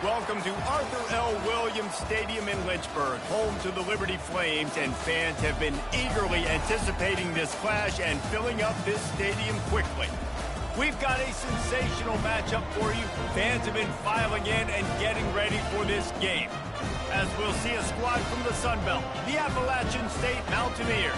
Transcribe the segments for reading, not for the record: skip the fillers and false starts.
welcome to Arthur L. Williams Stadium in Lynchburg, home to the Liberty Flames, and fans have been eagerly anticipating this clash and filling up this stadium quickly. We've got a sensational matchup for you. Fans have been filing in and getting ready for this game, as we'll see a squad from the Sun Belt, the Appalachian State Mountaineers,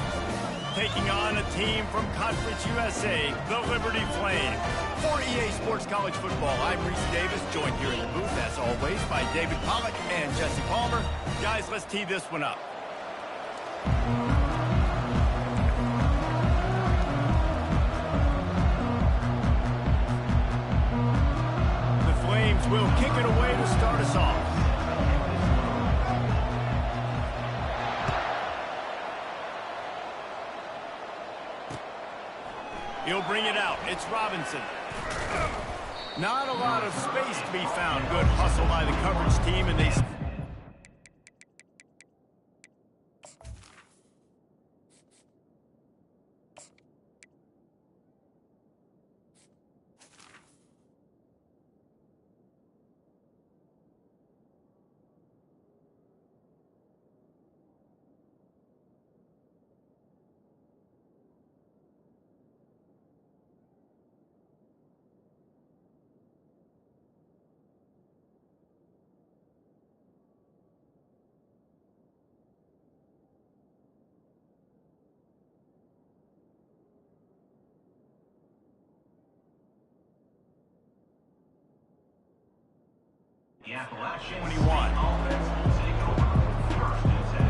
taking on a team from Conference USA, the Liberty Flames. For EA Sports College Football, I'm Reese Davis, joined here in the booth, as always, by David Pollack and Jesse Palmer. Guys, let's tee this one up. The Flames will kick it away to start us off. He'll bring it out. It's Robinson. Not a lot of space to be found. Good hustle by the coverage team, and they... The Appalachian 21. Offense will take over first and 10.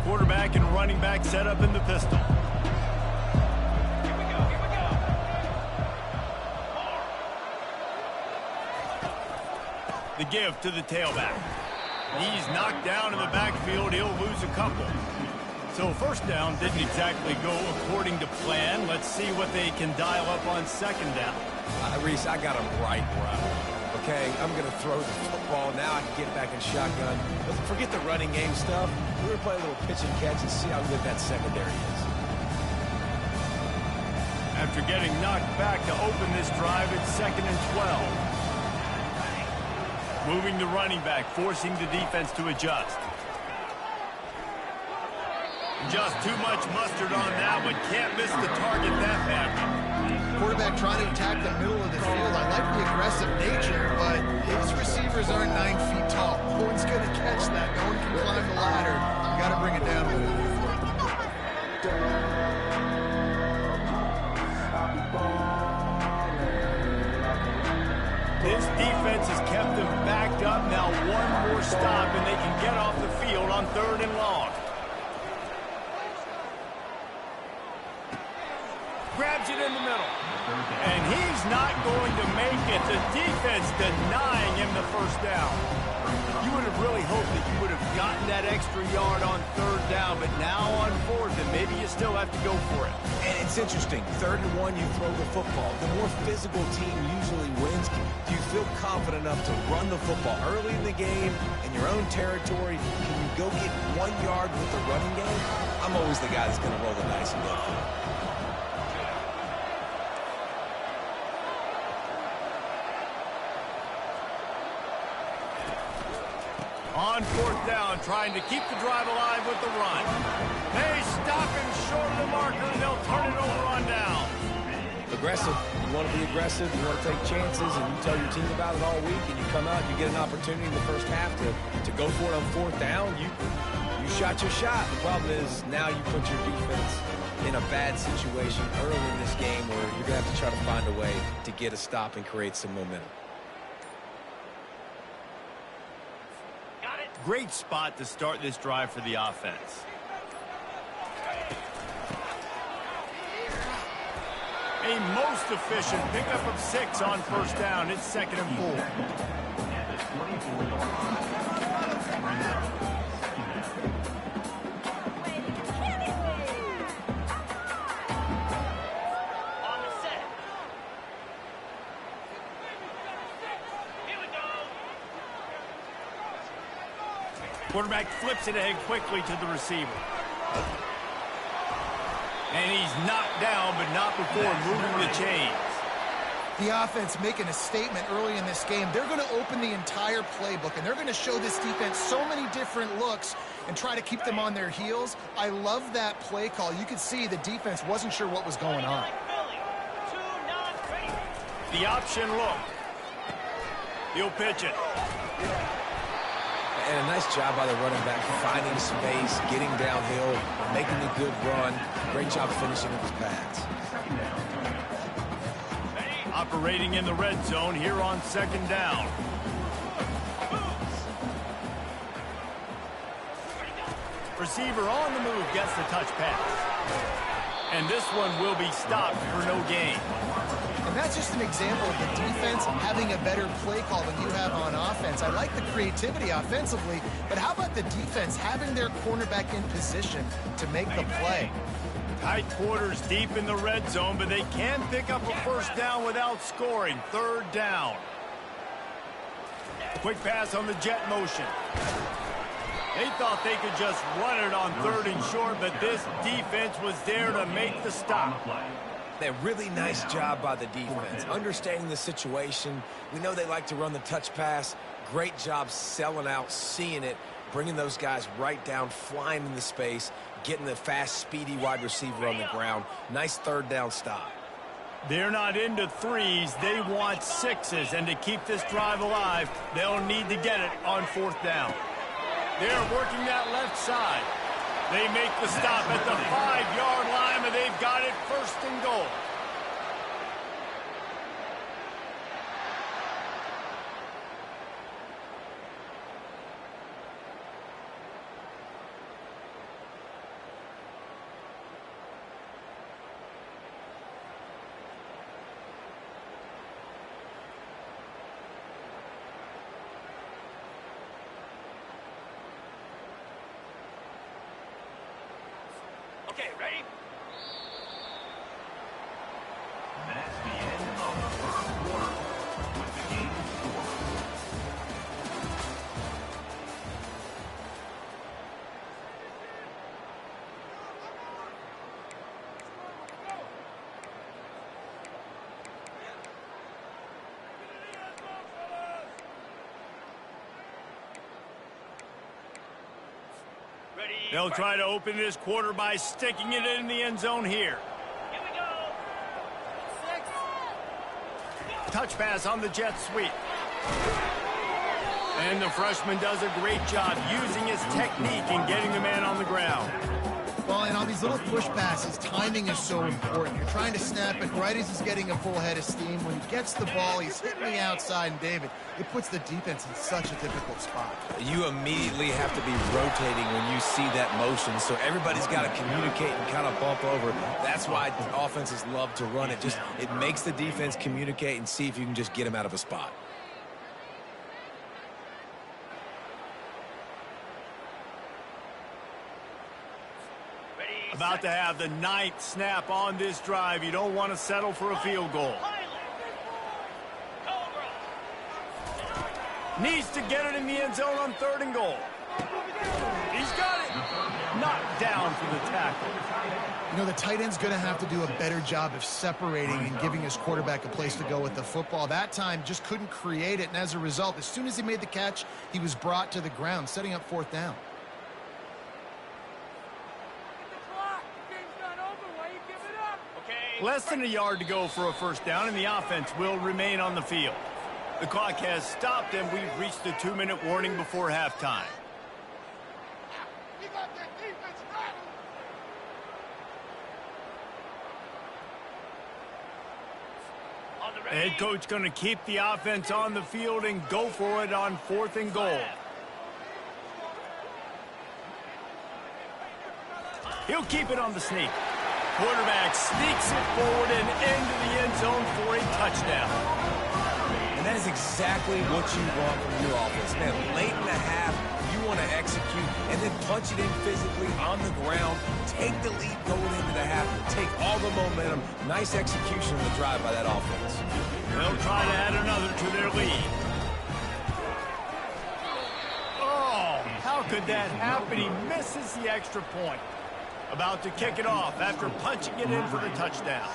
Quarterback and running back set up in the pistol. The give to the tailback. He's knocked down in the backfield. He'll lose a couple. So first down didn't exactly go according to plan. Let's see what they can dial up on second down. Reese, I got him right where I want him. Okay, I'm going to throw the football. Now I can get back in shotgun. But forget the running game stuff. We're going to play a little pitch and catch and see how good that secondary is. After getting knocked back to open this drive, it's 2nd and 12. Moving the running back, forcing the defense to adjust. Just too much mustard on that one. Can't miss the target that badly. Quarterback trying to attack the middle of the field. I like the aggressive nature, but his receivers aren't 9 feet tall. No one's going to catch that. No one can climb the ladder. You got to bring it down with him. This defense has kept them backed up. Now one more stop, and they can get off the field on 3rd and long. Grabs it in the middle. And he's not going to make it. The defense denying him the first down. You would have really hoped that you would have gotten that extra yard on 3rd down, but now on 4th, and maybe you still have to go for it. And it's interesting. 3rd and 1, you throw the football. The more physical team usually wins. Do you feel confident enough to run the football early in the game in your own territory? Can you go get 1 yard with the running game? I'm always the guy that's going to roll the dice and go for it. On 4th down, trying to keep the drive alive with the run. They stop him short of the marker, and they'll turn it over on down. Aggressive. You want to be aggressive, you want to take chances, and you tell your team about it all week, and you come out, you get an opportunity in the first half to go for it on 4th down. You shot your shot. The problem is now you put your defense in a bad situation early in this game where you're going to have to try to find a way to get a stop and create some momentum. Great spot to start this drive for the offense. A most efficient pickup of 6 on 1st down. It's 2nd and 4. Quarterback flips it ahead quickly to the receiver. And he's knocked down, but not before moving the chains. The offense making a statement early in this game. They're going to open the entire playbook, and they're going to show this defense so many different looks and try to keep them on their heels. I love that play call. You could see the defense wasn't sure what was going on. The option look. He'll pitch it. And a nice job by the running back, finding space, getting downhill, making a good run. Great job finishing with his pads. Operating in the red zone here on 2nd down. Receiver on the move gets the touch pass. And this one will be stopped for no gain. And that's just an example of the defense having a better play call than you have on offense. I like the creativity offensively, but how about the defense having their cornerback in position to make the play? Tight quarters deep in the red zone, but they can pick up a first down without scoring. 3rd down. Quick pass on the jet motion. They thought they could just run it on 3rd and short, but this defense was there to make the stop. A really nice job by the defense, understanding the situation. We know they like to run the touch pass. Great job selling out, seeing it, bringing those guys right down, flying in the space, getting the fast, speedy wide receiver on the ground. Nice 3rd down stop. They're not into 3s. They want 6s, and to keep this drive alive, they'll need to get it on 4th down. They're working that left side. They make the stop at the 5-yard line, and they've got it 1st and goal. Okay, ready? That's the end of the 1st quarter with the game score. They'll try to open this quarter by sticking it in the end zone here. Here we go. 6. Touch pass on the jet sweep. And the freshman does a great job using his technique and getting the man on the ground. Well, and on these little push passes, timing is so important. You're trying to snap it right as he's getting a full head of steam. When he gets the ball, he's hitting the outside, and David, it puts the defense in such a difficult spot. You immediately have to be rotating when you see that motion, so everybody's got to communicate and kind of bump over. That's why offenses love to run it. It makes the defense communicate and see if you can just get him out of a spot. About to have the 9th snap on this drive. You don't want to settle for a field goal. Needs to get it in the end zone on 3rd and goal. He's got it. Knocked down for the tackle. You know, the tight end's going to have to do a better job of separating and giving his quarterback a place to go with the football. That time just couldn't create it, and as a result, as soon as he made the catch, he was brought to the ground, setting up 4th down. Less than a yard to go for a first down, and the offense will remain on the field. The clock has stopped, and we've reached the 2-minute warning before halftime. The head coach going to keep the offense on the field and go for it on 4th and goal. He'll keep it on the sneak. Quarterback sneaks it forward and into the end zone for a touchdown. And that is exactly what you want from your offense. Man, late in the half, you want to execute and then punch it in physically on the ground, take the lead going into the half, take all the momentum. Nice execution of the drive by that offense. They'll try to add another to their lead. Oh, how could that happen? He misses the extra point. About to kick it off after punching it in for the touchdown.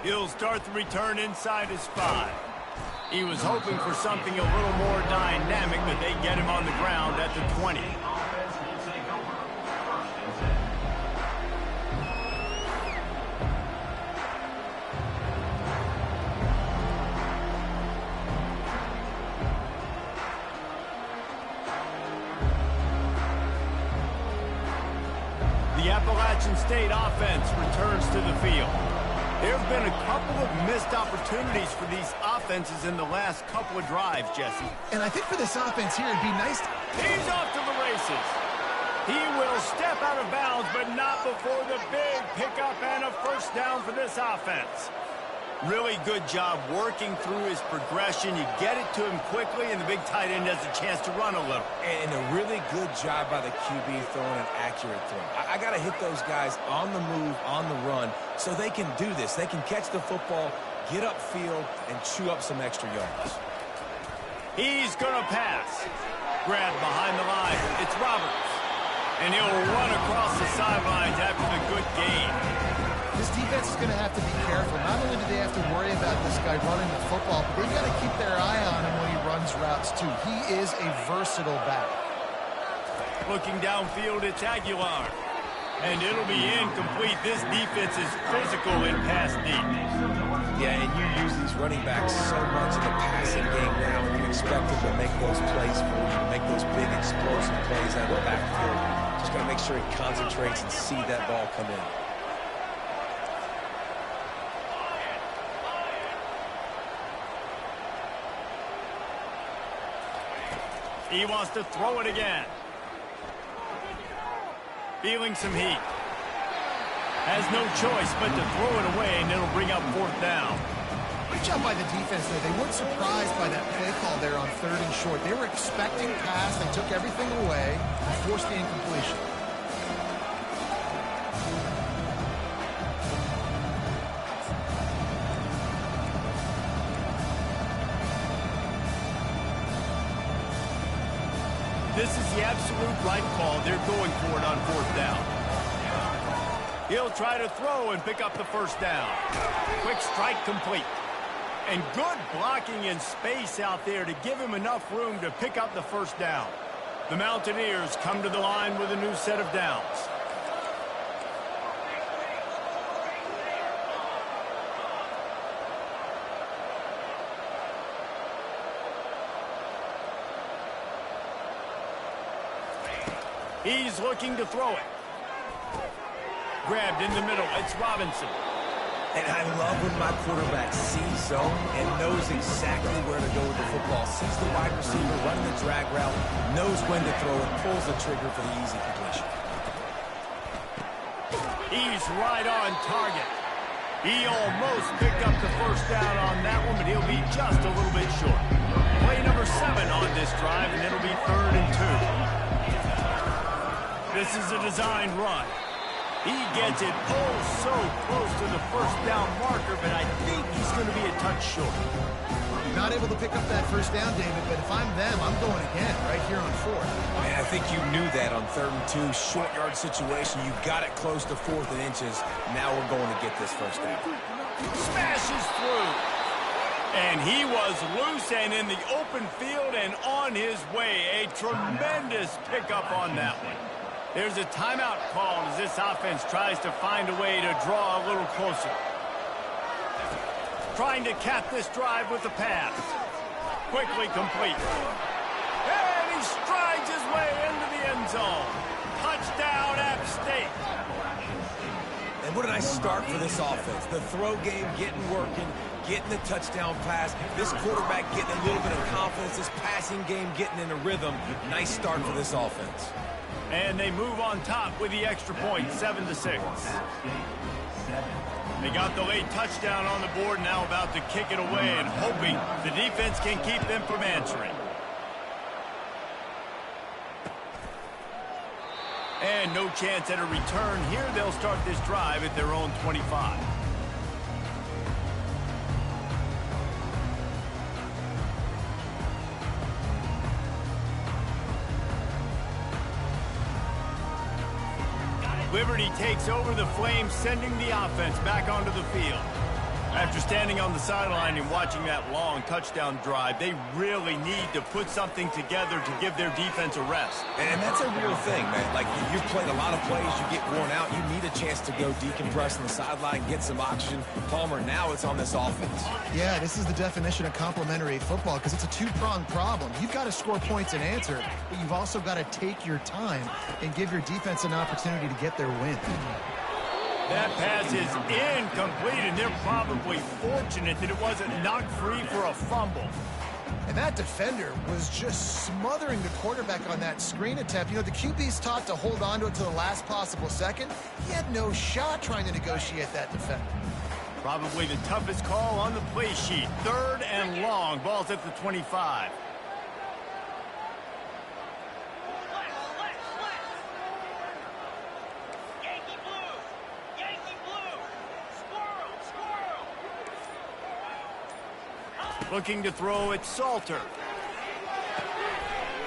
He'll start the return inside his 5. He was hoping for something a little more dynamic, but they get him on the ground at the 20. The Appalachian State offense returns to the field. There have been a couple of missed opportunities for these offenses in the last couple of drives, Jesse. And I think for this offense here, it'd be nice. He's off to the races. He will step out of bounds, but not before the big pickup and a first down for this offense. Really good job working through his progression. You get it to him quickly, and the big tight end has a chance to run a little. And a really good job by the QB throwing an accurate throw. I got to hit those guys on the move, on the run, so they can do this. They can catch the football, get upfield, and chew up some extra yards. He's going to pass. Grabbed behind the line. It's Roberts. And he'll run across the sidelines after the good gain. This defense is going to have to be careful. Not only do they have to worry about this guy running the football, but they've got to keep their eye on him when he runs routes, too. He is a versatile back. Looking downfield, it's Aguilar. And it'll be incomplete. This defense is physical in pass deep. Yeah, and you use these running backs so much in the passing game now, and you expect them to make those plays for you, to make those big explosive plays out of the backfield. Just got to make sure he concentrates and see that ball come in. He wants to throw it again. Feeling some heat. Has no choice but to throw it away, and it'll bring up 4th down. Great job by the defense there. They weren't surprised by that play call there on 3rd and short. They were expecting pass. They took everything away and forced the incompletion. This is the absolute right call. They're going for it on 4th down. He'll try to throw and pick up the first down. Quick strike complete. And good blocking in space out there to give him enough room to pick up the first down. The Mountaineers come to the line with a new set of downs. He's looking to throw it. Grabbed in the middle. It's Robinson. And I love when my quarterback sees zone and knows exactly where to go with the football. Sees the wide receiver running the drag route, knows when to throw it, pulls the trigger for the easy completion. He's right on target. He almost picked up the first down on that one, but he'll be just a little bit short. Play number 7 on this drive, and it'll be 3rd and 2. This is a designed run. He gets it so close to the first down marker, but I think he's going to be a touch short. Not able to pick up that first down, David, but if I'm them, I'm going again right here on 4th. Man, I think you knew that on 3rd and 2, short yard situation. You got it close to 4th and inches. Now we're going to get this first down. Smashes through. And he was loose and in the open field and on his way. A tremendous pickup on that one. There's a timeout called as this offense tries to find a way to draw a little closer. Trying to cap this drive with the pass. Quickly complete. And he strides his way into the end zone. Touchdown, App State. And what a nice start for this offense. The throw game getting working, getting the touchdown pass. This quarterback getting a little bit of confidence. This passing game getting in a rhythm. Nice start for this offense. And they move on top with the extra point, 7-6. They got the late touchdown on the board, now about to kick it away and hoping the defense can keep them from answering. And no chance at a return here. They'll start this drive at their own 25. Liberty takes over the Flames, sending the offense back onto the field. After standing on the sideline and watching that long touchdown drive, they really need to put something together to give their defense a rest. And that's a real thing, man. Like, you've played a lot of plays, you get worn out, you need a chance to go decompress on the sideline, get some oxygen. Palmer, now it's on this offense. Yeah, this is the definition of complementary football because it's a two-pronged problem. You've got to score points and answer, but you've also got to take your time and give your defense an opportunity to get their win. That pass is incomplete, and they're probably fortunate that it wasn't knocked free for a fumble. And that defender was just smothering the quarterback on that screen attempt. You know, the QB's taught to hold on to it to the last possible second. He had no shot trying to negotiate that defender. Probably the toughest call on the play sheet. 3rd and long. Ball's at the 25. Looking to throw it, Salter.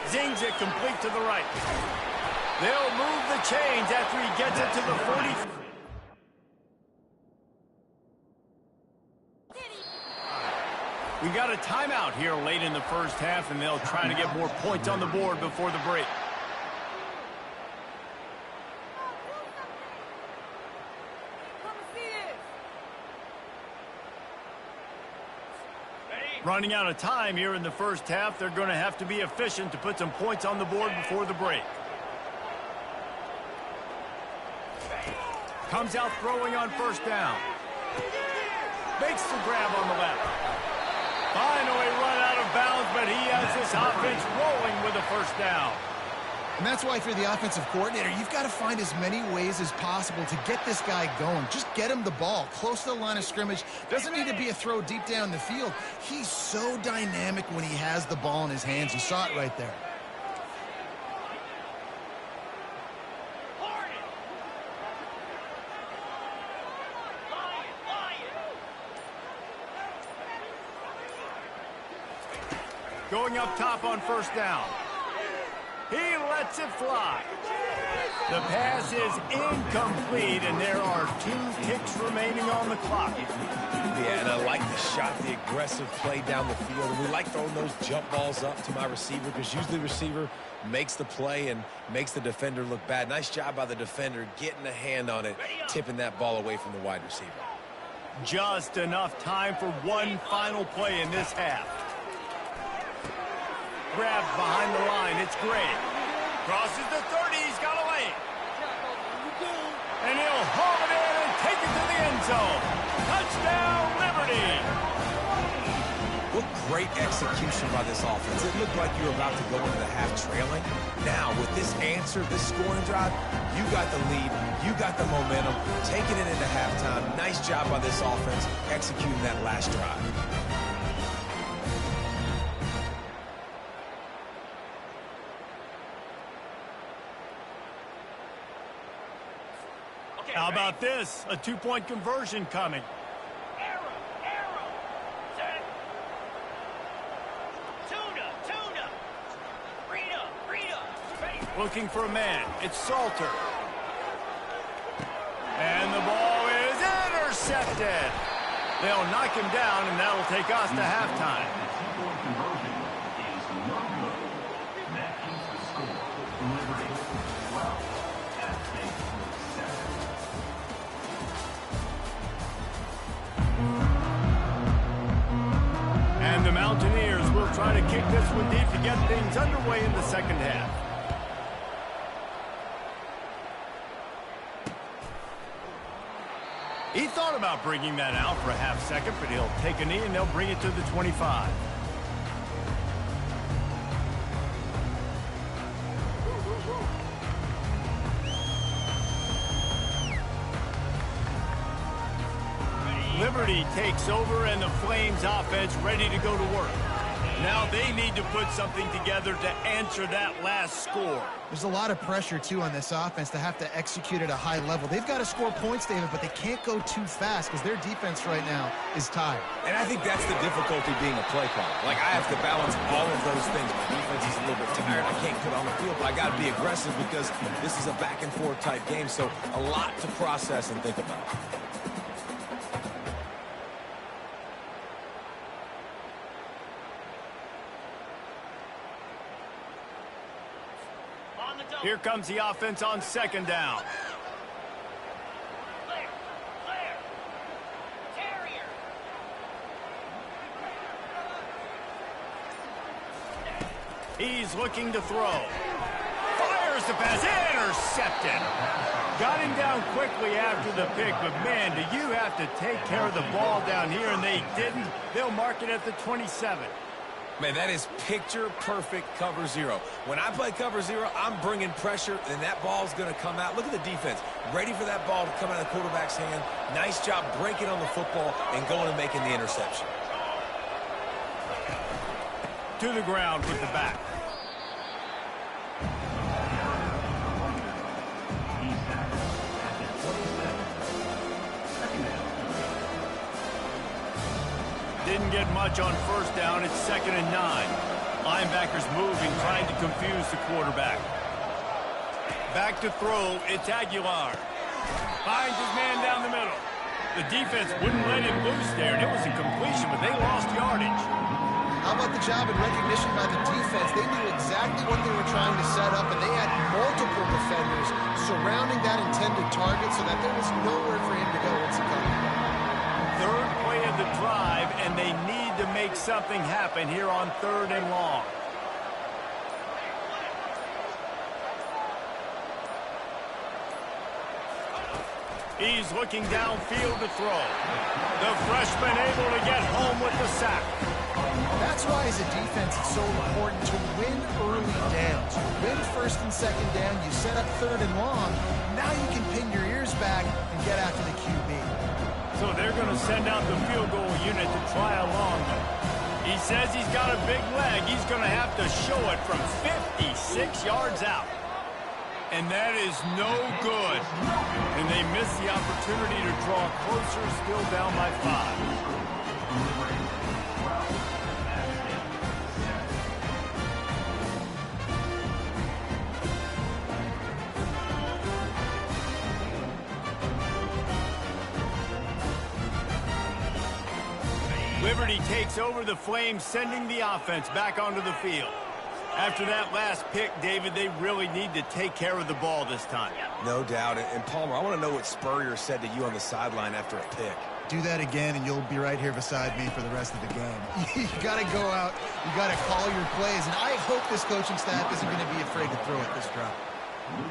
Zings it complete to the right. They'll move the chains after he gets it to the 40. We got a timeout here late in the first half, and they'll try to get more points on the board before the break. Running out of time here in the first half. They're going to have to be efficient to put some points on the board before the break. Comes out throwing on first down. Makes the grab on the left. Finally run out of bounds, but he has this offense rolling with a first down. And that's why if you're the offensive coordinator, you've got to find as many ways as possible to get this guy going. Just get him the ball close to the line of scrimmage. Doesn't need to be a throw deep down the field. He's so dynamic when he has the ball in his hands. You saw it right there. Going up top on first down. He lets it fly. The pass is incomplete, and there are 2 kicks remaining on the clock. Yeah, and I like the shot, the aggressive play down the field. And we like throwing those jump balls up to my receiver because usually the receiver makes the play and makes the defender look bad. Nice job by the defender getting a hand on it, tipping that ball away from the wide receiver. Just enough time for one final play in this half. Grabbed behind the line, it's Gray. Crosses the 30, he's got a lane. And he'll haul it in and take it to the end zone. Touchdown, Liberty! What great execution by this offense. It looked like you were about to go into the half trailing. Now, with this answer, this scoring drive, you got the lead, you got the momentum, taking it into halftime. Nice job by this offense executing that last drive. How about this? A 2-point conversion coming. Arrow, set. Tuna. Rita, ready. Looking for a man. It's Salter. And the ball is intercepted. They'll knock him down, and that'll take us to halftime. Two-point conversion is no good. That keeps the score. Liberty 12, App State 7. And the Mountaineers will try to kick this one deep to get things underway in the second half. He thought about bringing that out for a half second, but he'll take a knee and they'll bring it to the 25. Liberty takes over, and the Flames offense ready to go to work. Now they need to put something together to answer that last score. There's a lot of pressure, too, on this offense to have to execute at a high level. They've got to score points, David, but they can't go too fast because their defense right now is tired. And I think that's the difficulty being a play caller. Like, I have to balance all of those things. My defense is a little bit tired. I can't put on the field, but I got to be aggressive because this is a back-and-forth type game, so a lot to process and think about. Here comes the offense on second down. He's looking to throw. Fires the pass. Intercepted. Got him down quickly after the pick, but man, do you have to take care of the ball down here, and they didn't. They'll mark it at the 27. Man, that is picture-perfect cover zero. When I play cover zero, I'm bringing pressure, and that ball's going to come out. Look at the defense. Ready for that ball to come out of the quarterback's hand. Nice job breaking on the football and going and making the interception. To the ground with the back. Didn't get much on first down. It's 2nd and 9. Linebackers moving, trying to confuse the quarterback. Back to throw. It's Aguilar. Finds his man down the middle. The defense wouldn't let him loose there, and it was a completion, but they lost yardage. How about the job and recognition by the defense? They knew exactly what they were trying to set up, and they had multiple defenders surrounding that intended target so that there was nowhere for him to go once he got it. Third play of the drive, and they need to make something happen here on 3rd and long. He's looking downfield to throw. The freshman able to get home with the sack. That's why, as a defense, it's so important to win early downs. You win 1st and 2nd down, you set up 3rd and long. Now you can pin your ears back and get after the QB. So they're going to send out the field goal unit to try a long one. He says he's got a big leg. He's going to have to show it from 56 yards out. And that is no good. And they miss the opportunity to draw closer, still down by 5. Liberty takes over the Flames, sending the offense back onto the field. After that last pick, David, they really need to take care of the ball this time. No doubt. And Palmer, I want to know what Spurrier said to you on the sideline after a pick. Do that again, and you'll be right here beside me for the rest of the game. You got to go out. You got to call your plays. And I hope this coaching staff isn't going to be afraid to throw at this drop.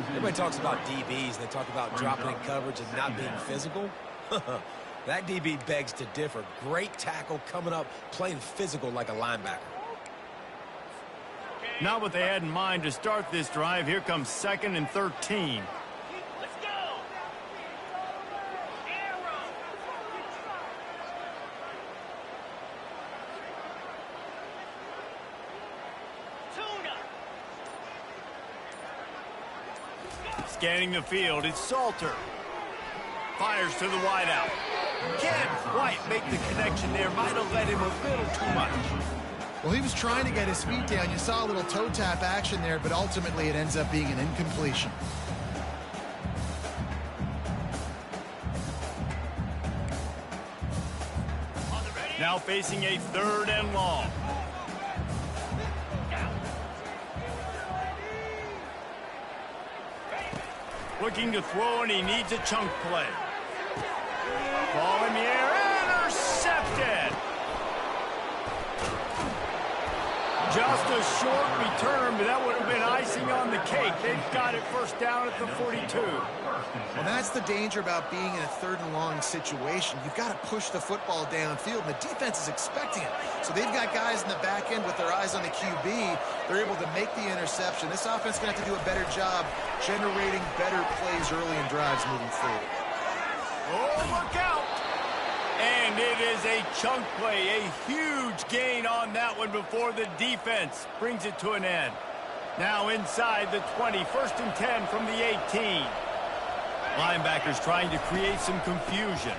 Everybody talks about DBs. They talk about dropping in coverage and not being physical. That DB begs to differ. Great tackle coming up, playing physical like a linebacker. Not what they had in mind to start this drive. Here comes 2nd and 13. Let's go. Arrow. Tuna. Scanning the field, it's Salter. Fires to the wideout. Can't quite make the connection there. Might have let him a little too much. Well, he was trying to get his feet down. You saw a little toe tap action there, but ultimately it ends up being an incompletion. Now facing a 3rd and long. Looking to throw, and he needs a chunk play. Ball in the air, intercepted. Just a short return, but that would have been icing on the cake. They've got it first down at the 42. Well, that's the danger about being in a 3rd and long situation. You've got to push the football downfield, and the defense is expecting it. So they've got guys in the back end with their eyes on the QB. They're able to make the interception. This offense is going to have to do a better job generating better plays early in drives moving forward. Oh, look out! And it is a chunk play, a huge gain on that one before the defense brings it to an end. Now inside the 20, 1st and 10 from the 18. Linebackers trying to create some confusion.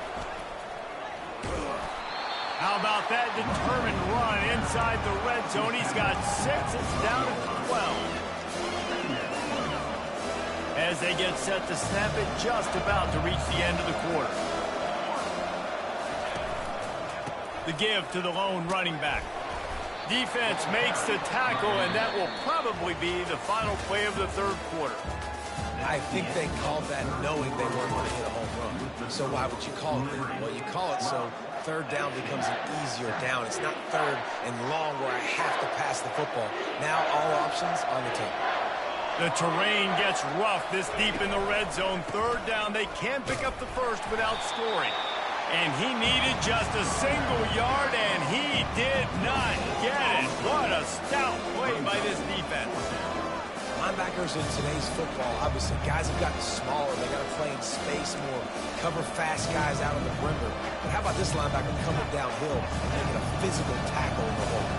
How about that determined run inside the red zone? He's got 6. It's down to 12. As they get set to snap it, just about to reach the end of the quarter. The give to the lone running back. Defense makes the tackle, and that will probably be the final play of the 3rd quarter. I think they called that knowing they weren't going to hit a home run. So why would you call it that? Well, you call it so 3rd down becomes an easier down. It's not 3rd and long where I have to pass the football. Now all options on the table. The terrain gets rough this deep in the red zone. 3rd down, they can't pick up the first without scoring. And he needed just a single yard, and he did not get it. What a stout play by this defense. Linebackers in today's football, obviously, guys have gotten smaller. They got to play in space more, cover fast guys out on the perimeter. But how about this linebacker coming downhill and making a physical tackle in the hole?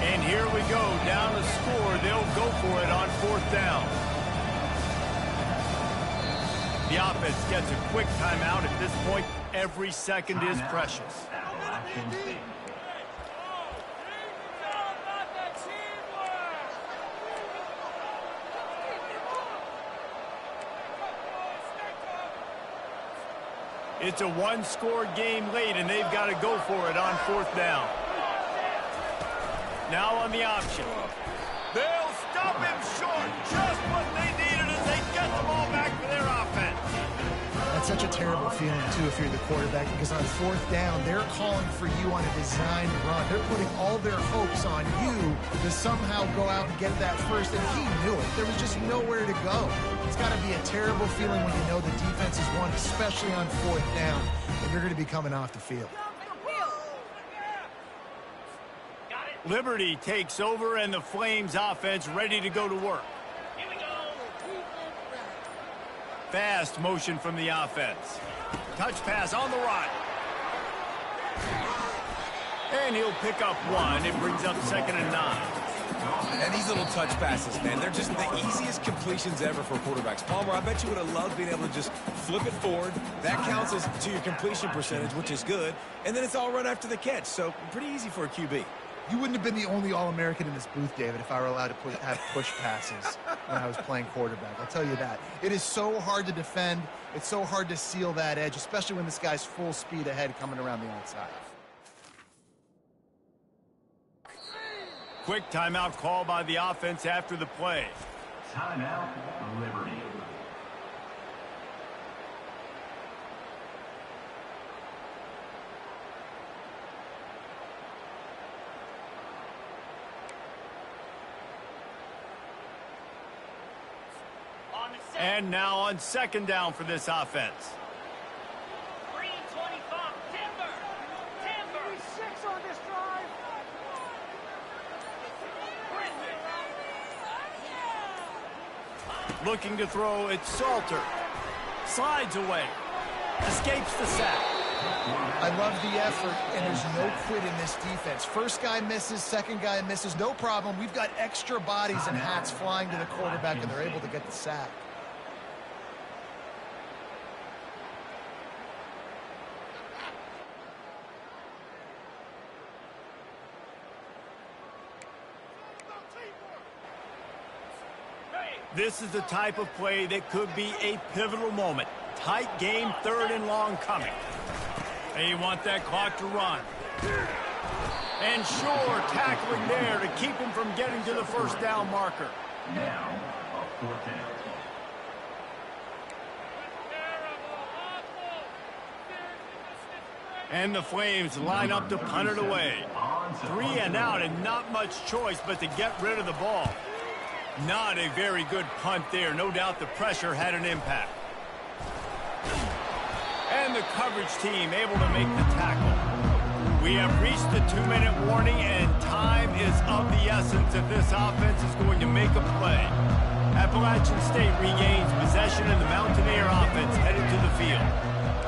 And here we go, down to score. They'll go for it on 4th down. The offense gets a quick timeout. At this point, every second is precious. It's a 1-score game late, and they've got to go for it on 4th down. Now on the option. They'll stop him short. Just what they needed as they get the ball back for their offense. That's such a terrible feeling, too, if you're the quarterback, because on 4th down, they're calling for you on a designed run. They're putting all their hopes on you to somehow go out and get that first, and he knew it. There was just nowhere to go. It's got to be a terrible feeling when you know the defense has won, especially on 4th down, and you're going to be coming off the field. Liberty takes over, and the Flames offense ready to go to work. Here we go. Fast motion from the offense. Touch pass on the right. And he'll pick up 1. It brings up 2nd and 9. And these little touch passes, man, they're just the easiest completions ever for quarterbacks. Palmer, I bet you would have loved being able to just flip it forward. That counts as to your completion percentage, which is good. And then it's all run after the catch, so pretty easy for a QB. You wouldn't have been the only All-American in this booth, David, if I were allowed to have push passes when I was playing quarterback. I'll tell you that. It is so hard to defend. It's so hard to seal that edge, especially when this guy's full speed ahead coming around the outside. Quick timeout call by the offense after the play. Timeout, Liberty. And now on 2nd down for this offense. Green 25. Timber. Timber. 6 on this drive. Looking to throw, it's Salter. Slides away. Escapes the sack. I love the effort, and there's no quit in this defense. First guy misses, second guy misses, no problem. We've got extra bodies and hats flying to the quarterback, and they're able to get the sack. This is the type of play that could be a pivotal moment. Tight game, 3rd and long coming. They want that clock to run. And sure, tackling there to keep him from getting to the 1st down marker. Now, a 4th down. And the Flames line up to punt it away. 3 and out, and not much choice but to get rid of the ball. Not a very good punt there. No doubt the pressure had an impact. And the coverage team able to make the tackle. We have reached the 2-minute warning, and time is of the essence if this offense is going to make a play. Appalachian State regains possession, and the Mountaineer offense headed to the field.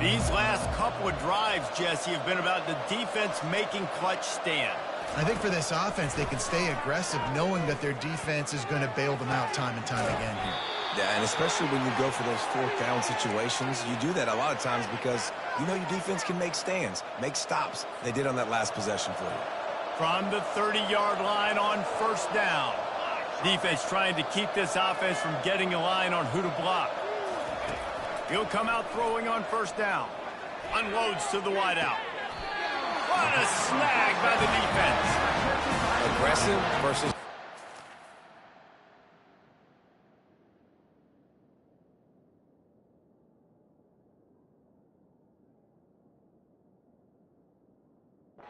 These last couple of drives, Jesse, have been about the defense making clutch stand. I think for this offense, they can stay aggressive knowing that their defense is going to bail them out time and time again here. Yeah, and especially when you go for those fourth down situations, you do that a lot of times because you know your defense can make stands, make stops. They did on that last possession for you. From the 30-yard line on first down. Defense trying to keep this offense from getting a line on who to block. He'll come out throwing on first down. Unloads to the wideout. What a snag by the defense. Aggressive versus...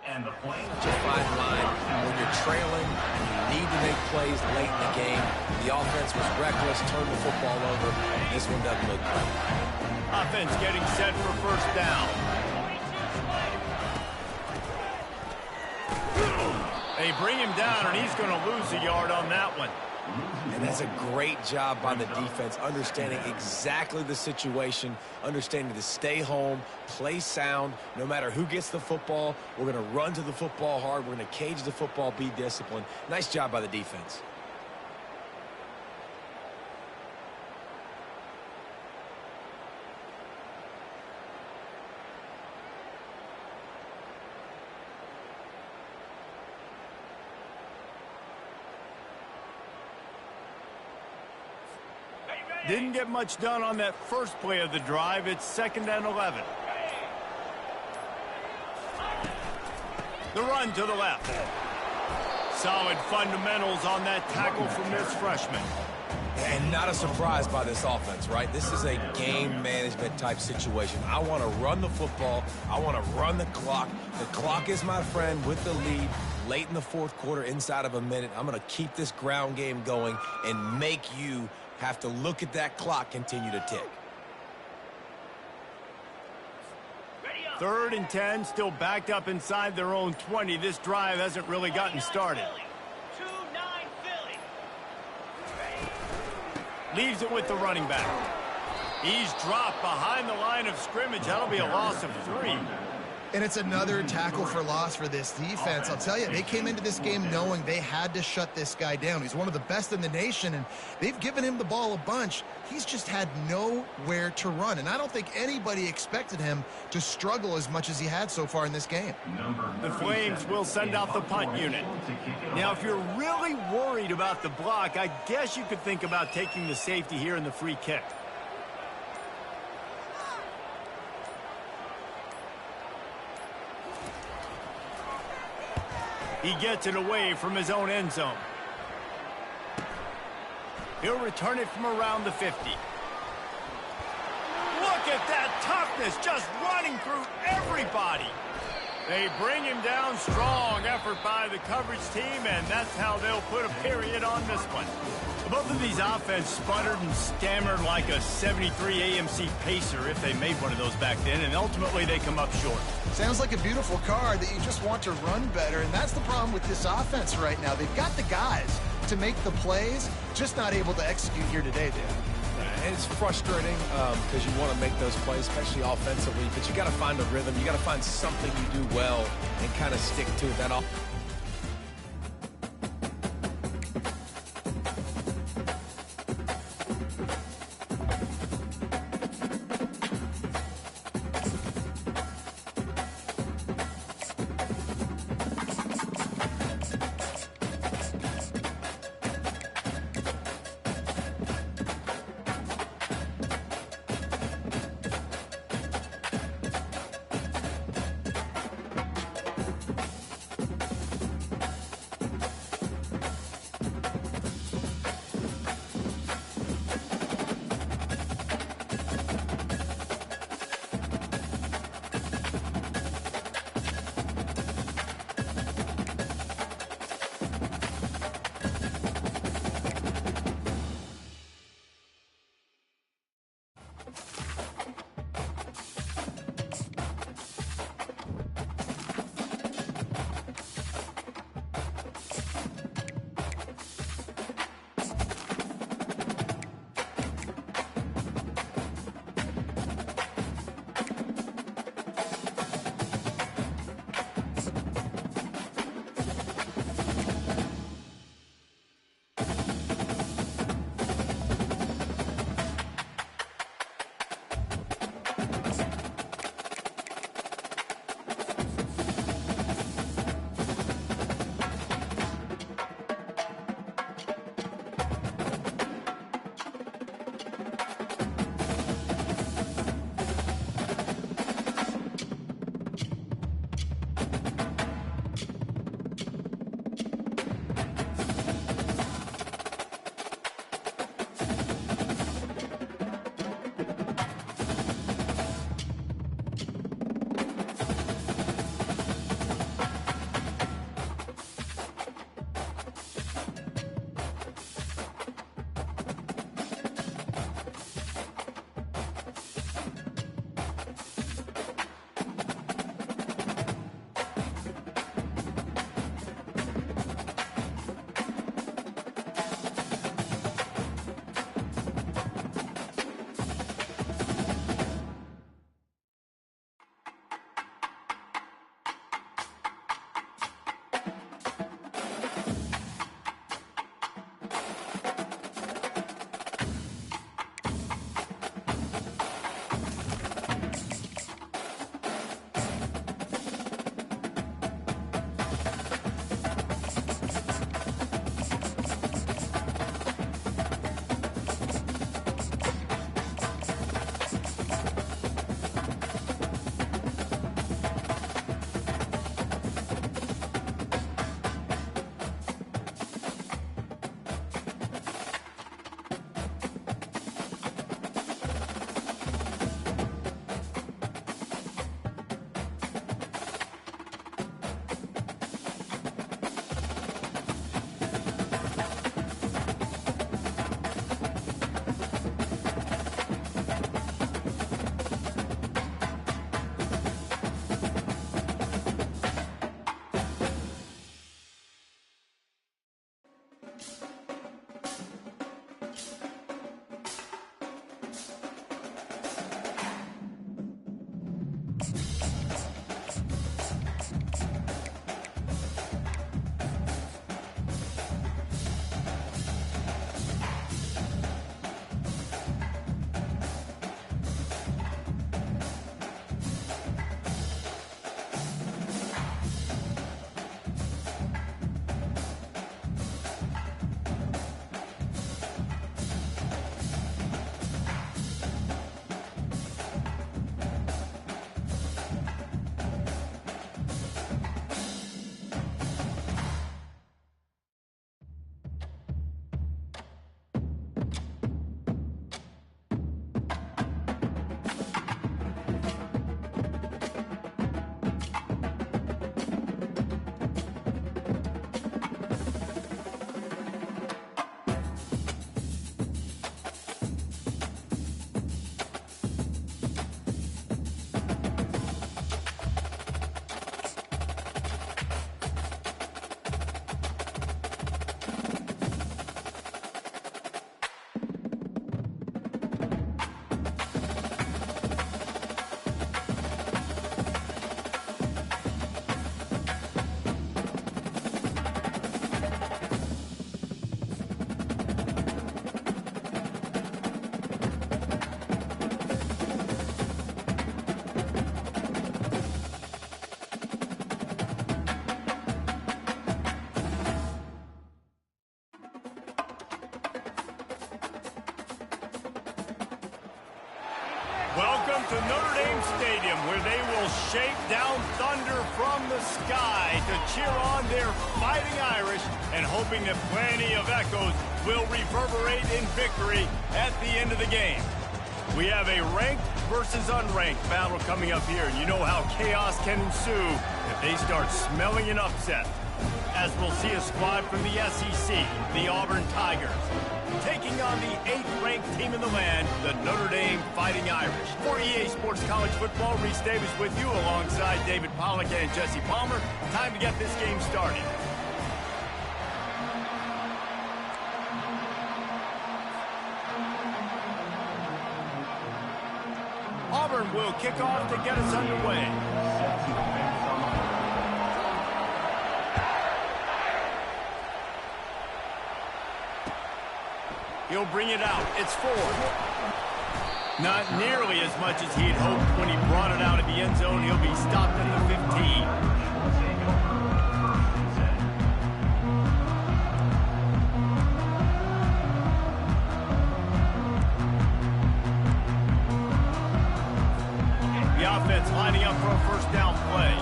And the play. It's a fine line. When you're trailing, you need to make plays late in the game. The offense was reckless, turned the football over. This one doesn't look great. Offense getting set for first down. They bring him down, and he's going to lose a yard on that one. And that's a great job by the defense, understanding exactly the situation, understanding to stay home, play sound. No matter who gets the football, we're going to run to the football hard. We're going to cage the football, be disciplined. Nice job by the defense. Didn't get much done on that first play of the drive. It's 2nd and 11. The run to the left. Solid fundamentals on that tackle from this freshman. And not a surprise by this offense, right? This is a game management type situation. I want to run the football. I want to run the clock. The clock is my friend with the lead late in the fourth quarter, inside of a minute. I'm going to keep this ground game going and make you have to look at that clock continue to tick. 3rd and 10, still backed up inside their own 20. This drive hasn't really gotten started. 2-9 Philly. Leaves it with the running back. He's dropped behind the line of scrimmage. That'll be a loss of 3. And it's another tackle for loss for this defense. I'll tell you, they came into this game knowing they had to shut this guy down. He's one of the best in the nation, and they've given him the ball a bunch. He's just had nowhere to run, and I don't think anybody expected him to struggle as much as he had so far in this game. The Flames will send out the punt unit. Now, if you're really worried about the block, I guess you could think about taking the safety here in the free kick. He gets it away from his own end zone. He'll return it from around the 50. Look at that toughness, just running through everybody. They bring him down. Strong effort by the coverage team, and that's how they'll put a period on this one. Both of these offense sputtered and stammered like a 73 AMC Pacer, if they made one of those back then, and ultimately they come up short. Sounds like a beautiful car that you just want to run better, and that's the problem with this offense right now. They've got the guys to make the plays, just not able to execute here today, Dan. And it's frustrating because you want to make those plays, especially offensively, but you got to find a rhythm. You got to find something you do well and kind of stick to it. That all. to Notre Dame Stadium, where they will shape down thunder from the sky to cheer on their Fighting Irish, and hoping that plenty of echoes will reverberate in victory at the end of the game. We have a ranked versus unranked battle coming up here, and you know how chaos can ensue if they start smelling an upset. As we'll see a squad from the SEC, the Auburn Tigers, taking on the 8th-ranked team in the land, the Notre Dame Fighting Irish. For EA Sports College Football, Reese Davis with you alongside David Pollack and Jesse Palmer. Time to get this game started. Auburn will kick off to get us underway. He'll bring it out. It's 4. Not nearly as much as he'd hoped when he brought it out of the end zone. He'll be stopped at the 15. The offense lining up for a first down play.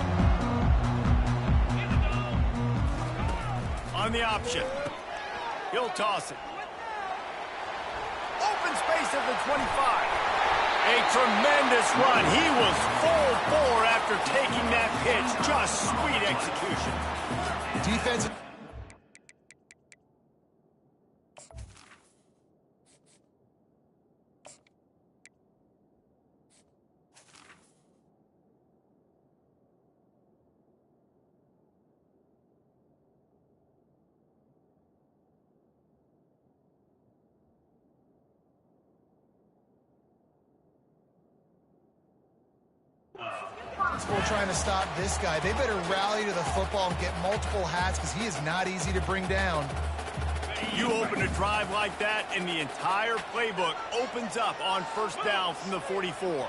On the option. He'll toss it. Open space at the 25. A tremendous run. He was full bore after taking that pitch. Just sweet execution. Defense. Trying to stop this guy. They better rally to the football and get multiple hats because he is not easy to bring down. You open a drive like that and the entire playbook opens up on first down from the 44.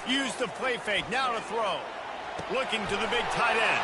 Use the play fake, now to throw. Looking to the big tight end.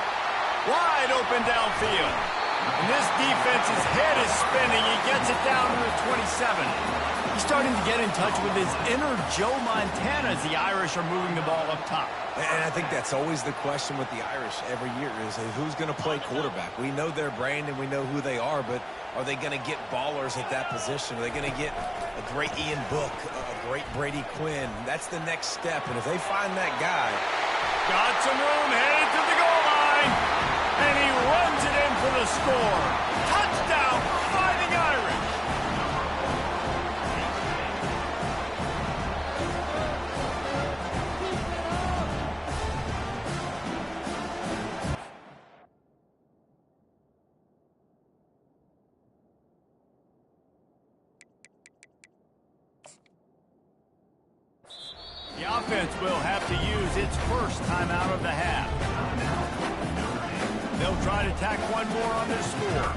Wide open downfield. And this defense's head is spinning. He gets it down to the 27. He's starting to get in touch with his inner Joe Montana as the Irish are moving the ball up top. And I think that's always the question with the Irish every year is who's going to play quarterback. We know their brand and we know who they are, but are they going to get ballers at that position? Are they going to get a great Ian Book, a great Brady Quinn? That's the next step, and if they find that guy. Got some room, headed to the goal line, and he runs it in for the score. Touchdown, Fighting Irish. The offense will have to use its first timeout of the half. They'll try to tack one more on their score.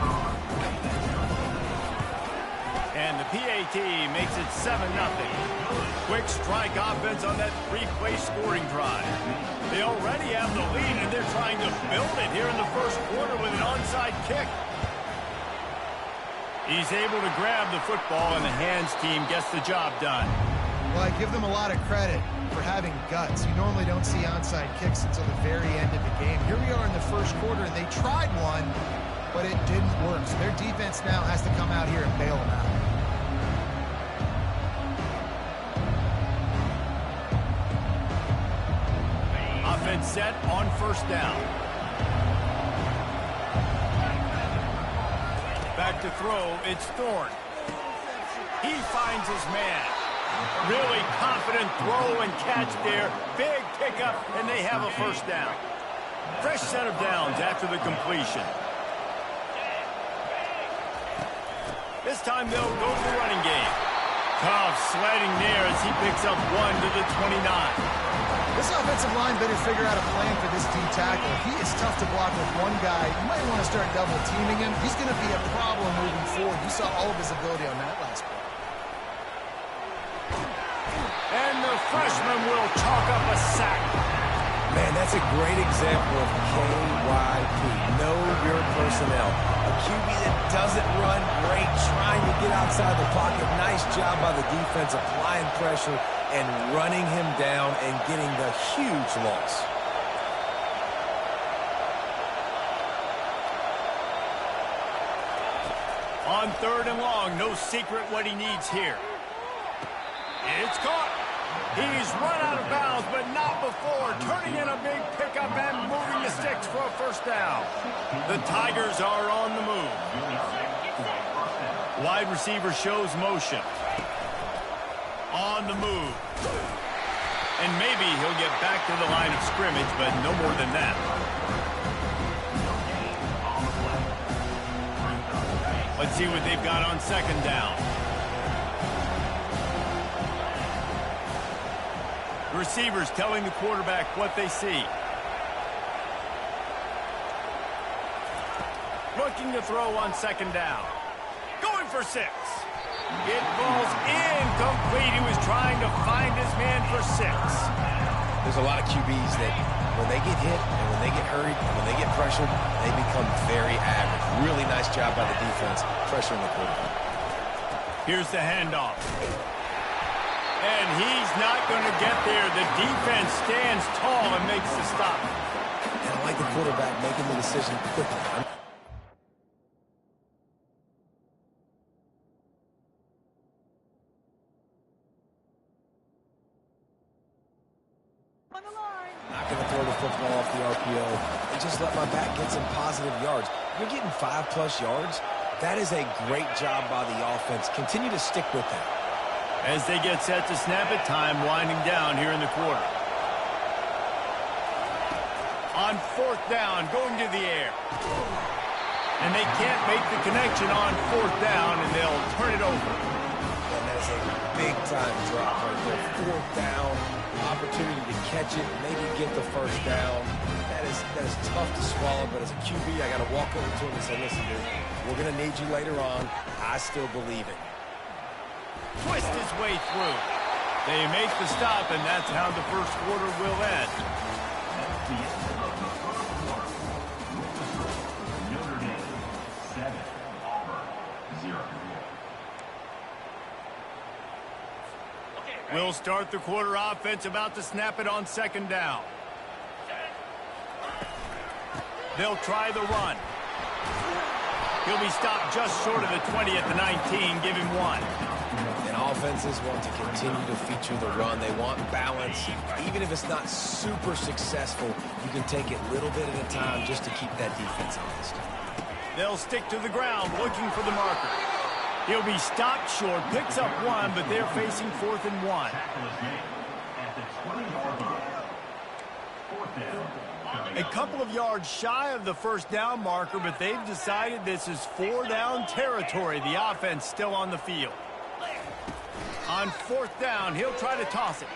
And the PAT makes it 7-0. Quick strike offense on that three-play scoring drive. They already have the lead, and they're trying to build it here in the first quarter with an onside kick. He's able to grab the football, and the hands team gets the job done. Well, I give them a lot of credit for having guts. You normally don't see onside kicks until the very end of the game. Here we are in the first quarter, and they tried one, but it didn't work. So their defense now has to come out here and bail them out. Offense set on first down. Back to throw, it's Thorne. He finds his man. Really confident throw and catch there. Big pickup, and they have a first down. Fresh set of downs after the completion. This time they'll go to the running game. Tough sledding there as he picks up one to the 29. This offensive line better figure out a plan for this D tackle. He is tough to block with one guy. You might want to start double teaming him. He's going to be a problem moving forward. You saw all of his ability on that last play. And the freshman will chalk up a sack. Man, that's a great example of KYP. Know your personnel. A QB that doesn't run great, trying to get outside the pocket. Nice job by the defense applying pressure and running him down and getting the huge loss. On 3rd and long, no secret what he needs here. It's caught. He's run out of bounds, but not before. Turning in a big pickup and moving the sticks for a first down. The Tigers are on the move. Wide receiver shows motion. On the move. And maybe he'll get back to the line of scrimmage, but no more than that. Let's see what they've got on 2nd down. The receivers telling the quarterback what they see. Looking to throw on 2nd down. Going for 6. It falls incomplete. He was trying to find his man for 6. There's a lot of QBs that when they get hit and when they get hurried and when they get pressured, they become very average. Really nice job by the defense pressuring the quarterback. Here's the handoff. And he's not going to get there. The defense stands tall and makes the stop. And I like the quarterback making the decision quickly. Not going to throw the football off the RPO and just let my back get some positive yards. You're getting 5+ yards. That is a great job by the offense. Continue to stick with that. As they get set to snap it, time winding down here in the quarter. On 4th down, going to the air. And they can't make the connection on 4th down, and they'll turn it over. And that's a big-time drop right there. 4th down, opportunity to catch it, maybe get the first down. That is tough to swallow, but as a QB, I got to walk over to him and say, listen, dude, we're going to need you later on. I still believe it. Twist his way through. They make the stop, and that's how the first quarter will end. Notre Dame 7, Auburn 0. We'll start the quarter offense, about to snap it on 2nd down. They'll try the run. He'll be stopped just short of the 20 at the 19. Give him 1. And offenses want to continue to feature the run. They want balance. Even if it's not super successful, you can take it little bit at a time just to keep that defense honest. They'll stick to the ground, looking for the marker. He'll be stopped short, picks up 1, but they're facing 4th and 1. At the 20-yard line. 4th down. A couple of yards shy of the first down marker, but they've decided this is 4-down territory. The offense still on the field. On 4th down, he'll try to toss it.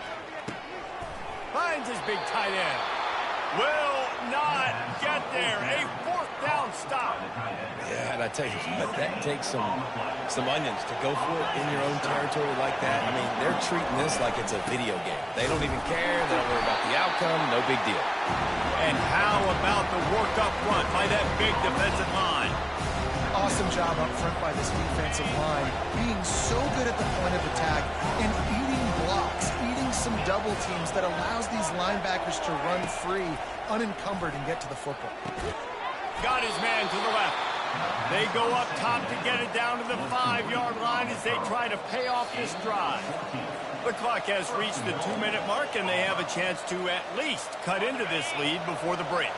Finds his big tight end. Will not get there. A 4th down stop. Yeah, and I tell you what, that takes some onions to go for it in your own territory like that. I mean, they're treating this like it's a video game. They don't even care. They don't worry about the outcome. No big deal. And how about the work up front by that big defensive line? Awesome job up front by this defensive line, being so good at the point of attack and eating blocks, eating some double teams that allows these linebackers to run free, unencumbered, and get to the football. Got his man to the left. They go up top to get it down to the 5-yard line as they try to pay off this drive. The clock has reached the 2-minute mark, and they have a chance to at least cut into this lead before the break.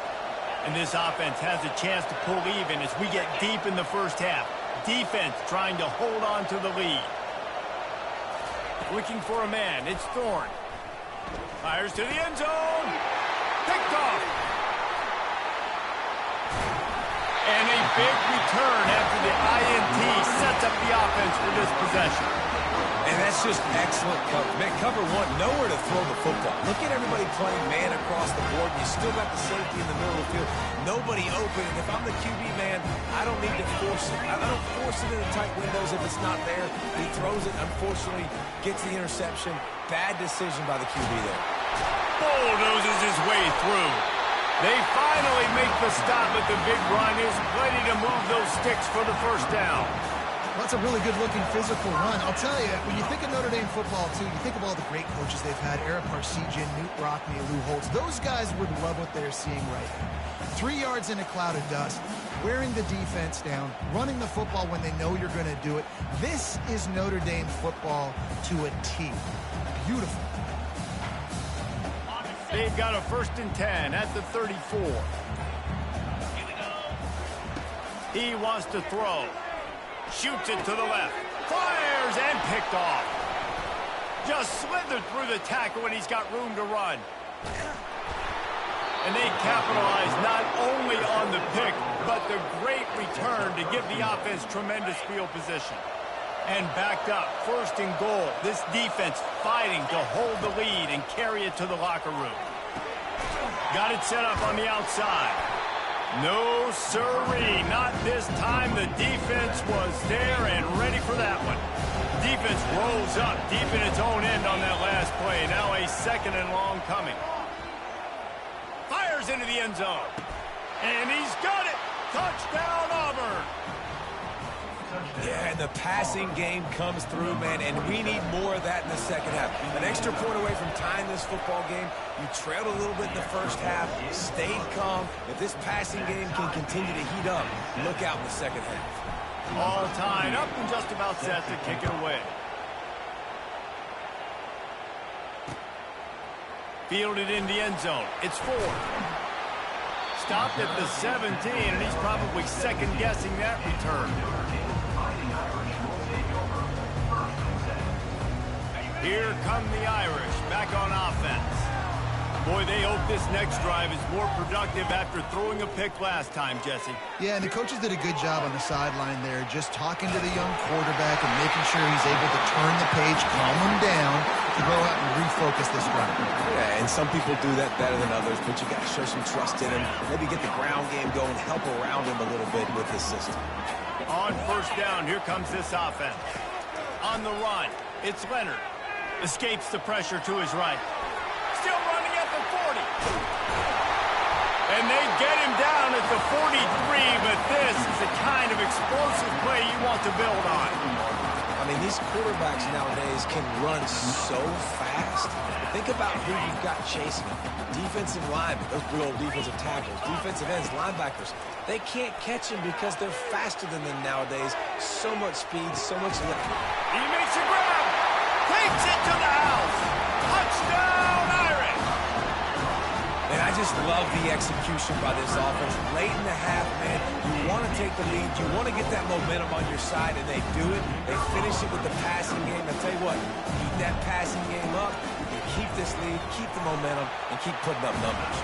And this offense has a chance to pull even as we get deep in the first half. Defense trying to hold on to the lead. Looking for a man. It's Thorne. Fires to the end zone. Picked off. And a big return after the INT sets up the offense for this possession. And that's just excellent cover. Man, cover 1, nowhere to throw the football. Look at everybody playing man across the board. You still got the safety in the middle of the field. Nobody open. And if I'm the QB, man, I don't need to force it. I don't force it in the tight windows if it's not there. He throws it, unfortunately, gets the interception. Bad decision by the QB there. bulldozes his way through. They finally make the stop, but the big run is ready to move those sticks for the first down. That's a really good-looking physical run. I'll tell you, when you think of Notre Dame football, too, you think of all the great coaches they've had, Ara Parseghian, Newt Rockne, Lou Holtz. Those guys would love what they're seeing right now. 3 yards in a cloud of dust, wearing the defense down, running the football when they know you're going to do it. This is Notre Dame football to a T. Beautiful. They've got a 1st and 10 at the 34. He wants to throw. Shoots it to the left. Fires and picked off. Just slithered through the tackle and he's got room to run. And they capitalize not only on the pick, but the great return to give the offense tremendous field position. And backed up, 1st and goal. This defense fighting to hold the lead and carry it to the locker room. Got it set up on the outside. No sirree, not this time. The defense was there and ready for that one. Defense rolls up deep in its own end on that last play. Now a 2nd and long coming. Fires into the end zone. And he's got it. Touchdown, Auburn. Yeah, and the passing game comes through, man, and we need more of that in the second half. An extra point away from tying this football game. You trailed a little bit in the first half, stayed calm. If this passing game can continue to heat up, look out in the second half. All tied up and just about set to kick it away. Fielded in the end zone. It's 4. Stopped at the 17, and he's probably second-guessing that return. Here come the Irish, back on offense. Boy, they hope this next drive is more productive after throwing a pick last time, Jesse. Yeah, and the coaches did a good job on the sideline there, just talking to the young quarterback and making sure he's able to turn the page, calm him down, to go out and refocus this drive. Yeah, and some people do that better than others, but you got to show some trust in him. Maybe get the ground game going, help around him a little bit with his system. On 1st down, here comes this offense. On the run, it's Leonard. Escapes the pressure to his right. Still running at the 40. And they get him down at the 43, but this is the kind of explosive play you want to build on. I mean, these quarterbacks nowadays can run so fast. Think about who you've got chasing them. Defensive linemen, those big old defensive tackles, defensive ends, linebackers. They can't catch him because they're faster than them nowadays. So much speed, so much lift. He makes a grab. Takes it to the house. Touchdown, Irish. And I just love the execution by this offense. Late in the half, man, you want to take the lead. You want to get that momentum on your side, and they do it. They finish it with the passing game. I tell you what, keep that passing game up, and keep this lead, keep the momentum, and keep putting up numbers.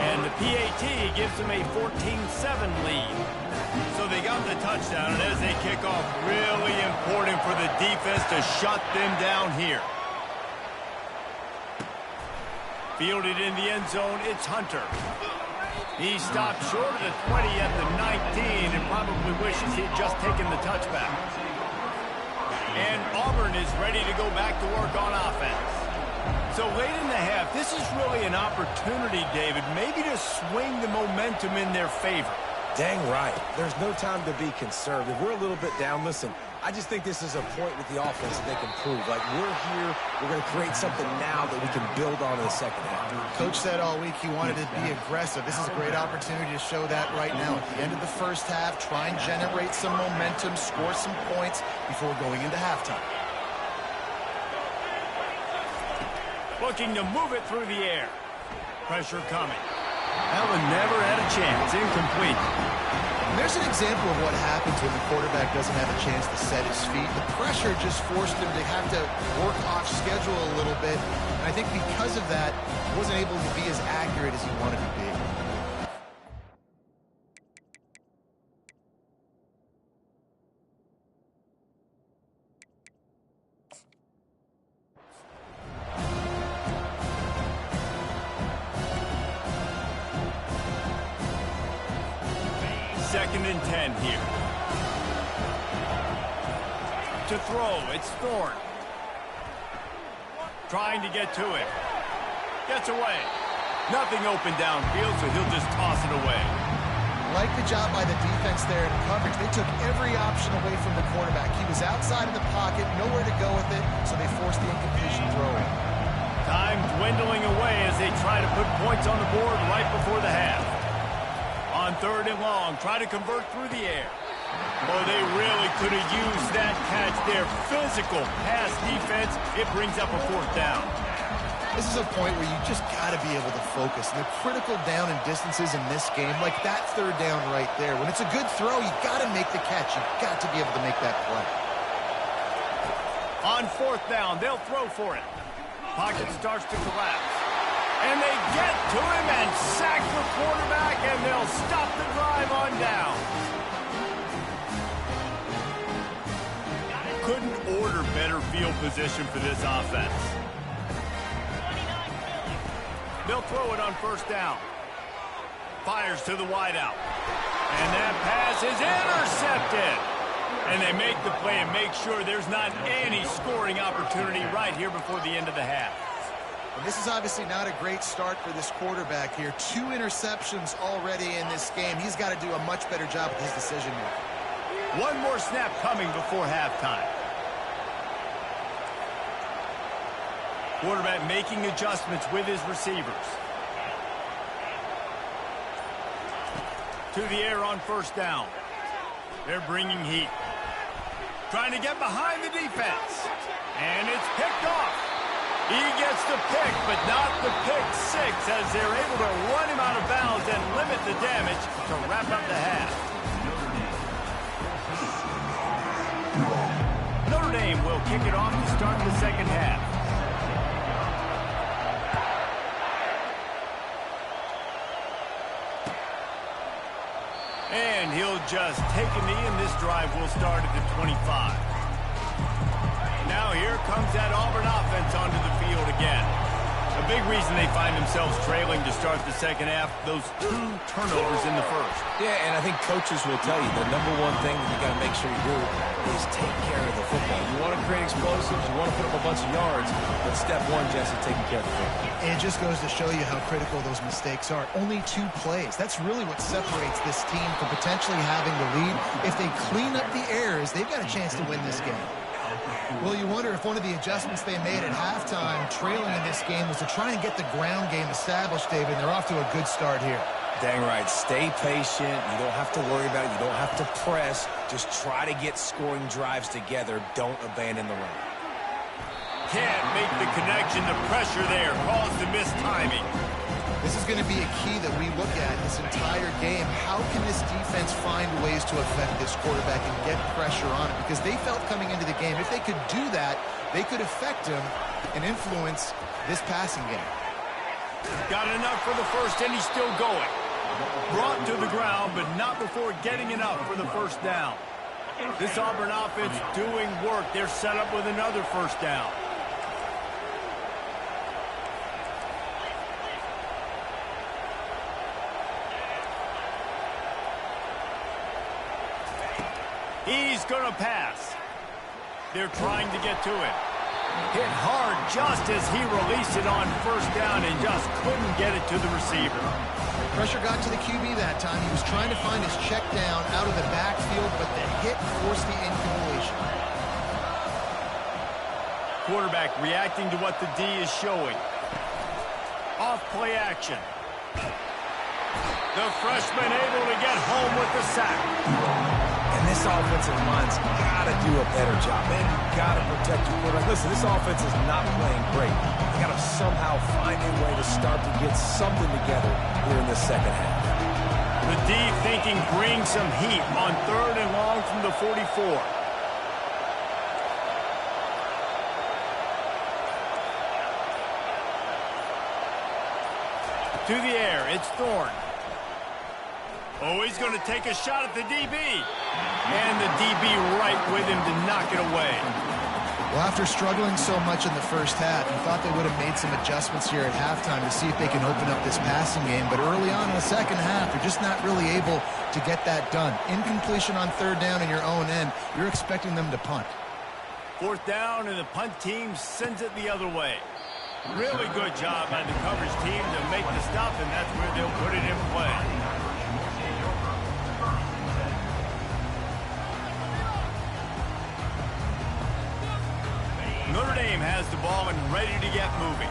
And the PAT gives them a 14-7 lead. So they got the touchdown, and as they kick off, really important for the defense to shut them down here. Fielded in the end zone, it's Hunter. He stopped short of the 20 at the 19 and probably wishes he'd just taken the touchback. And Auburn is ready to go back to work on offense. So late in the half, this is really an opportunity, David, maybe to swing the momentum in their favor. Dang right. There's no time to be conservative. We're a little bit down. Listen, I just think this is a point with the offense that they can prove. Like, we're here, we're going to create something now that we can build on in the second half. Coach said all week he wanted to be aggressive. This is a great opportunity to show that right now. At the end of the first half, try and generate some momentum, score some points before going into halftime. Looking to move it through the air. Pressure coming. That one never had a chance. Incomplete. And there's an example of what happens when the quarterback doesn't have a chance to set his feet. The pressure just forced him to have to work off schedule a little bit. And I think because of that, he wasn't able to be as accurate as he wanted to be. Second and 10 here. To throw, it's Thorne. Trying to get to it. Gets away. Nothing open downfield, so he'll just toss it away. Like the job by the defense there in coverage. They took every option away from the quarterback. He was outside of the pocket, nowhere to go with it, so they forced the incompletion throw in. Time dwindling away as they try to put points on the board right before the half. On 3rd and long, try to convert through the air. Boy, they really could have used that catch there. Physical pass defense. It brings up a 4th down. This is a point where you just got to be able to focus. And the critical down and distances in this game, like that 3rd down right there. When it's a good throw, you got to make the catch. You got to be able to make that play. On 4th down, they'll throw for it. Pocket starts to collapse. And they get to him and sack the quarterback, and they'll stop the drive on down. Couldn't order better field position for this offense. They'll throw it on 1st down. Fires to the wideout. And that pass is intercepted. And they make the play and make sure there's not any scoring opportunity right here before the end of the half. And this is obviously not a great start for this quarterback here. 2 interceptions already in this game. He's got to do a much better job with his decision making. One more snap coming before halftime. Quarterback making adjustments with his receivers. To the air on 1st down. They're bringing heat. Trying to get behind the defense. And it's picked off. He gets the pick, but not the pick 6 as they're able to run him out of bounds and limit the damage to wrap up the half. Notre Dame will kick it off to start the 2nd half. And he'll just take a knee, and this drive will start at the 25. Now here comes that Auburn offense onto the field again. A big reason they find themselves trailing to start the 2nd half, those 2 turnovers in the 1st. Yeah, and I think coaches will tell you the number one thing that you got to make sure you do is take care of the football. You want to create explosives, you want to put up a bunch of yards, but step 1, Jesse, taking care of the football. And it just goes to show you how critical those mistakes are. Only 2 plays. That's really what separates this team from potentially having the lead. If they clean up the errors, they've got a chance to win this game. Well, you wonder if one of the adjustments they made at halftime, trailing in this game, was to try and get the ground game established, David. And they're off to a good start here. Dang right. Stay patient. You don't have to worry about it. You don't have to press. Just try to get scoring drives together. Don't abandon the run. Can't make the connection. The pressure there caused the missed timing. This is going to be a key that we look at this entire game. How can this defense find ways to affect this quarterback and get pressure on him? Because they felt coming into the game, if they could do that, they could affect him and influence this passing game. Got enough for the 1st, and he's still going. Brought to the ground, but not before getting enough for the 1st down. This Auburn offense doing work. They're set up with another 1st down. He's going to pass. They're trying to get to it. Hit hard just as he released it on 1st down and just couldn't get it to the receiver. Pressure got to the QB that time. He was trying to find his check down out of the backfield, but the hit forced the incompletion. Quarterback reacting to what the D is showing. Off play action. The freshman able to get home with the sack. And this offensive line's got to do a better job. They've got to protect your quarterback. Listen, this offense is not playing great. They got to somehow find a way to start to get something together here in the 2nd half. The D thinking bring some heat on 3rd and long from the 44. To the air, it's Thorne. Oh, he's going to take a shot at the DB. And the DB right with him to knock it away. Well, after struggling so much in the 1st half, you thought they would have made some adjustments here at halftime to see if they can open up this passing game. But early on in the 2nd half, they're just not really able to get that done. Incompletion on 3rd down in your own end, you're expecting them to punt. 4th down, and the punt team sends it the other way. Really good job by the coverage team to make the stop, and that's where they'll put it in play. Notre Dame has the ball and ready to get moving.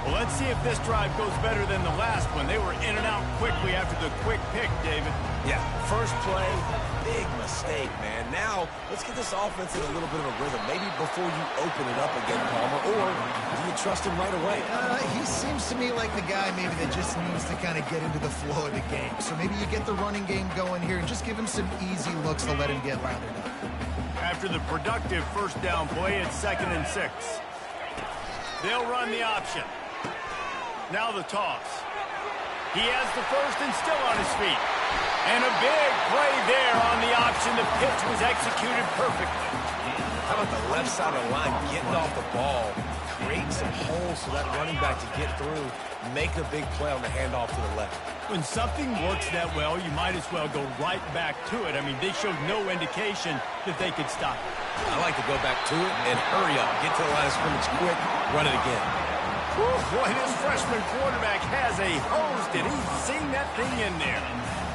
Well, let's see if this drive goes better than the last one. They were in and out quickly after the quick pick, David. Yeah, first play, big mistake, man. Now, let's get this offense in a little bit of a rhythm. Maybe before you open it up again, Palmer, or do you trust him right away? He seems to me like the guy maybe that just needs to kind of get into the flow of the game. So maybe you get the running game going here and just give him some easy looks to let him get lathered up. After the productive first down play, it's 2nd and 6. They'll run the option. Now the toss. He has the first and still on his feet. And a big play there on the option. The pitch was executed perfectly. How about the left side of the line getting off the ball, creating some holes so that running back to get through, make a big play on the handoff to the left. When something works that well, you might as well go right back to it. I mean, they showed no indication that they could stop it. I like to go back to it and hurry up, get to the line of scrimmage quick, run it again. Whew, boy, this freshman quarterback has a hose. Did he sing that thing in there?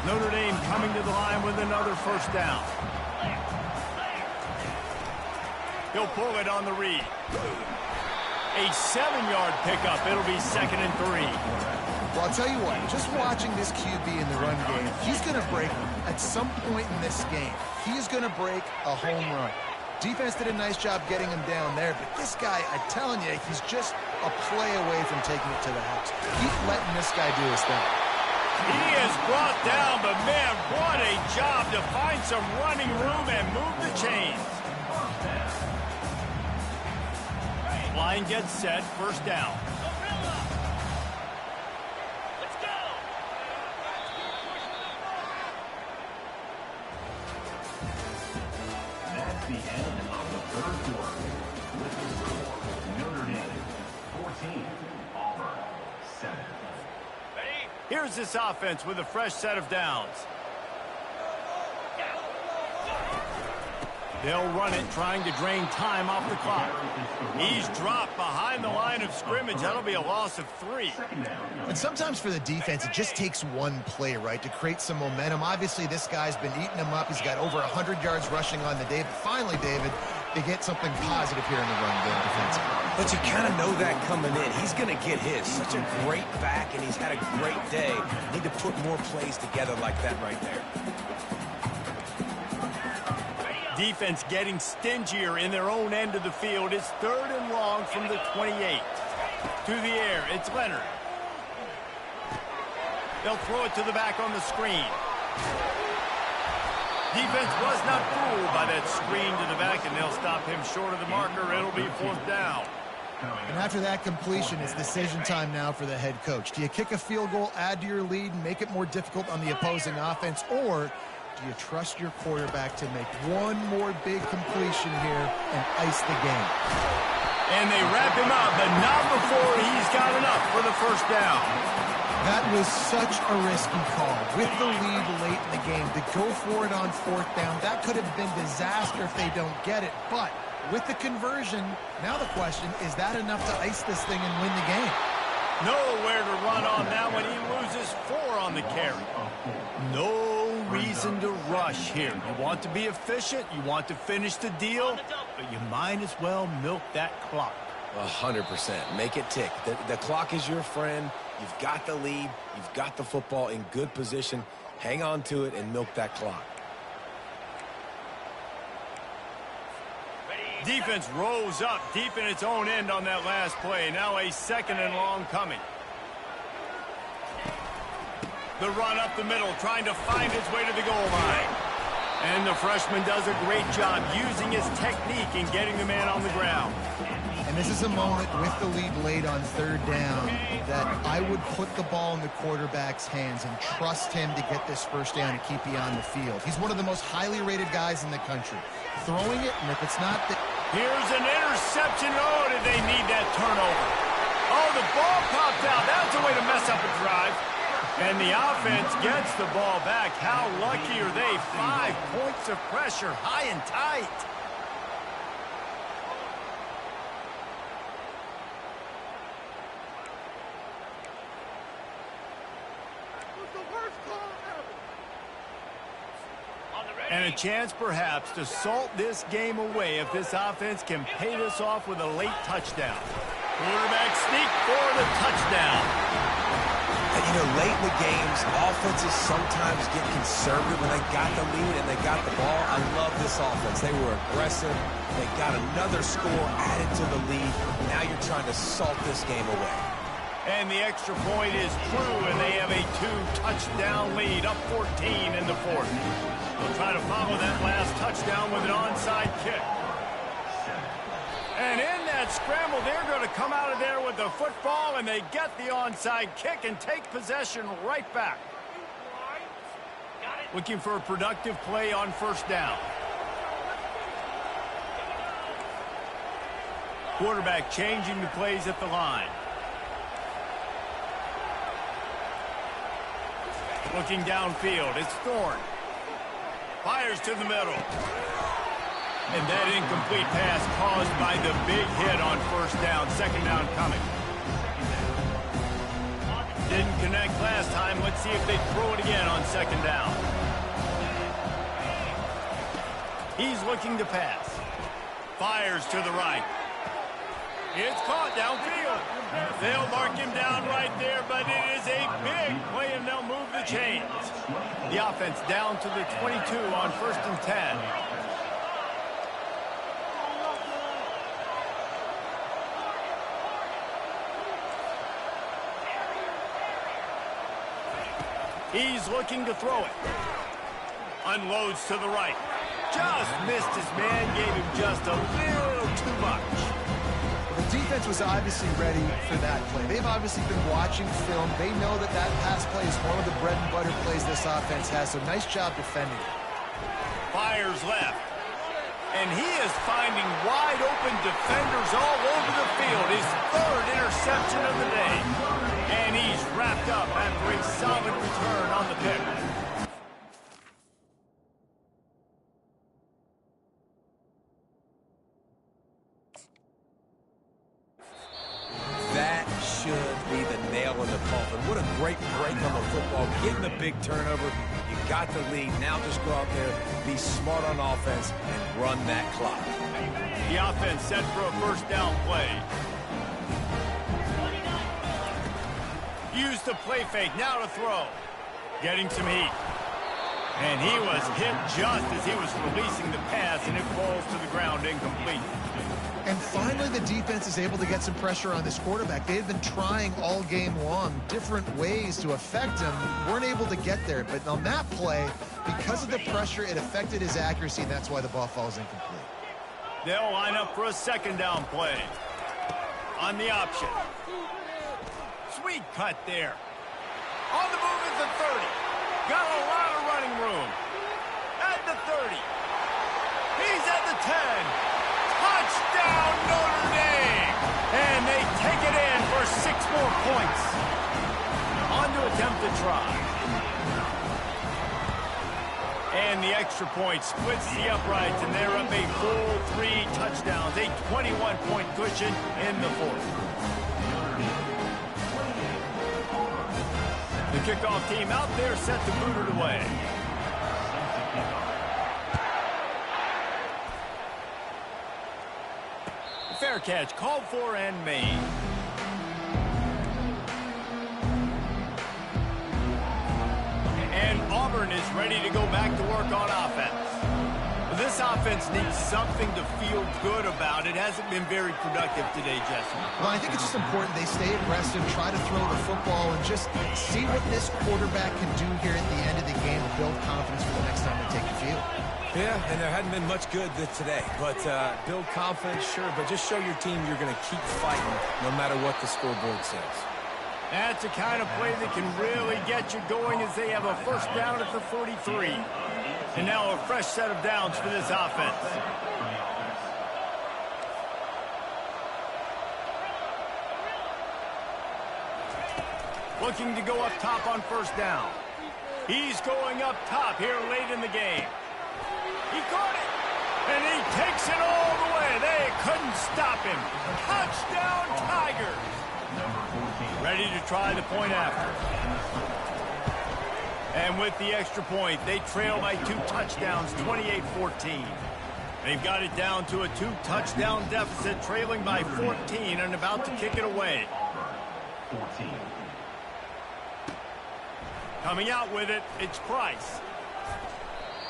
Notre Dame coming to the line with another first down. He'll pull it on the read. A 7-yard pickup. It'll be 2nd and 3. Well, I'll tell you what, just watching this QB in the run game, he's going to break at some point in this game. He's going to break a home run. Defense did a nice job getting him down there, but this guy, I'm telling you, he's just a play away from taking it to the house. Keep letting this guy do his thing. He is brought down, but man, what a job to find some running room and move the chains. Line gets set, first down. Let's go. That's the end of the third quarter. With the score, Notre Dame 14, Auburn 7. Here's this offense with a fresh set of downs. They'll run it, trying to drain time off the clock. He's dropped behind the line of scrimmage. That'll be a loss of 3. And sometimes for the defense, it just takes one play, right, to create some momentum. Obviously, this guy's been eating them up. He's got over 100 yards rushing on the day. But finally, David, they get something positive here in the run game defensively. But you kind of know that coming in. He's going to get his. Such a great back, and he's had a great day. Need to put more plays together like that right there. Defense getting stingier in their own end of the field. It's 3rd and long from the 28. To the air, it's Leonard. They'll throw it to the back on the screen. Defense was not fooled by that screen to the back, and they'll stop him short of the marker. It'll be 4th down. And after that completion, it's decision time now for the head coach. Do you kick a field goal, add to your lead, and make it more difficult on the opposing offense, or do you trust your quarterback to make one more big completion here and ice the game? And they wrap him up, but not before he's got enough for the first down. That was such a risky call. With the lead late in the game, to go for it on 4th down, that could have been disaster if they don't get it. But with the conversion, now the question, is that enough to ice this thing and win the game? Nowhere to run on that one. He loses 4 on the carry. No reason to rush here. You want to be efficient, you want to finish the deal, but you might as well milk that clock. 100%. Make it tick. The clock is your friend. You've got the lead. You've got the football in good position. Hang on to it and milk that clock. Defense rose up deep in its own end on that last play. Now a 2nd and long coming. The run up the middle, trying to find his way to the goal line. And the freshman does a great job using his technique and getting the man on the ground. And this is a moment with the lead late on 3rd down that I would put the ball in the quarterback's hands and trust him to get this first down and keep you on the field. He's one of the most highly rated guys in the country. Throwing it, and if it's not... Here's an interception. Oh, did they need that turnover? Oh, the ball popped out. That's a way to mess up a drive. And the offense gets the ball back. How lucky are they? 5 points of pressure, high and tight. And a chance, perhaps, to salt this game away if this offense can pay this off with a late touchdown. Quarterback sneak for the touchdown. And, you know, late in the games, offenses sometimes get conservative when they got the lead and they got the ball. I love this offense. They were aggressive. They got another score added to the lead. Now you're trying to salt this game away. And the extra point is true, and they have a 2-touchdown lead, up 14 in the fourth. They'll try to follow that last touchdown with an onside kick. And in that scramble, they're going to come out of there with the football, and they get the onside kick and take possession right back. Looking for a productive play on first down. Quarterback changing the plays at the line. Looking downfield, it's Thorne. Fires to the middle. And that incomplete pass caused by the big hit on first down. Second down coming. Didn't connect last time. Let's see if they throw it again on second down. He's looking to pass. Fires to the right. It's caught downfield. They'll mark him down right there, but it is a big play, and they'll move the chains. The offense down to the 22 on 1st and 10. He's looking to throw it. Unloads to the right. Just missed his man, gave him just a little too much. The defense was obviously ready for that play. They've obviously been watching film. They know that that pass play is one of the bread and butter plays this offense has, so nice job defending it. Fires left. And he is finding wide open defenders all over the field. His third interception of the day. And he's wrapped up after a solid return on the pick. That should be the nail in the coffin. What a great break on the football. Getting the big turnover. You got the lead. Now just go out there, be smart on offense, and run that clock. The offense set for a first down play. Use the play fake. Now to throw. Getting some heat. And he was hit just as he was releasing the pass, and it falls to the ground incomplete. And finally, the defense is able to get some pressure on this quarterback. They had been trying all game long different ways to affect him. Weren't able to get there. But on that play, because of the pressure, it affected his accuracy, and that's why the ball falls incomplete. They'll line up for a second down play. On the option. Sweet cut there. On the move is the 30. Got a lot of running room. At the 30. He's at the 10. Touchdown, Notre Dame! And they take it in for 6 more points. On to attempt to try. And the extra point splits the uprights, and they're up a full 3 touchdowns. A 21-point cushion in the fourth. The kickoff team out there set to boot it away. Fair catch called for and made. And Auburn is ready to go back to work on offense. This offense needs something to feel good about. It hasn't been very productive today, Jesse. Well, I think it's just important they stay aggressive, try to throw the football, and just see what this quarterback can do here at the end of the game to build confidence for the next time they take the field. Yeah, and there hadn't been much good today. But build confidence, sure, but just show your team you're going to keep fighting no matter what the scoreboard says. That's the kind of play that can really get you going as they have a first down at the 43. And now a fresh set of downs for this offense. Looking to go up top on first down. He's going up top here late in the game. He caught it, and he takes it all the way. They couldn't stop him. Touchdown, Tigers. Ready to try the point after. And with the extra point, they trail by 2 touchdowns, 28-14. They've got it down to a 2-touchdown deficit, trailing by 14 and about to kick it away. 14. Coming out with it, it's Price.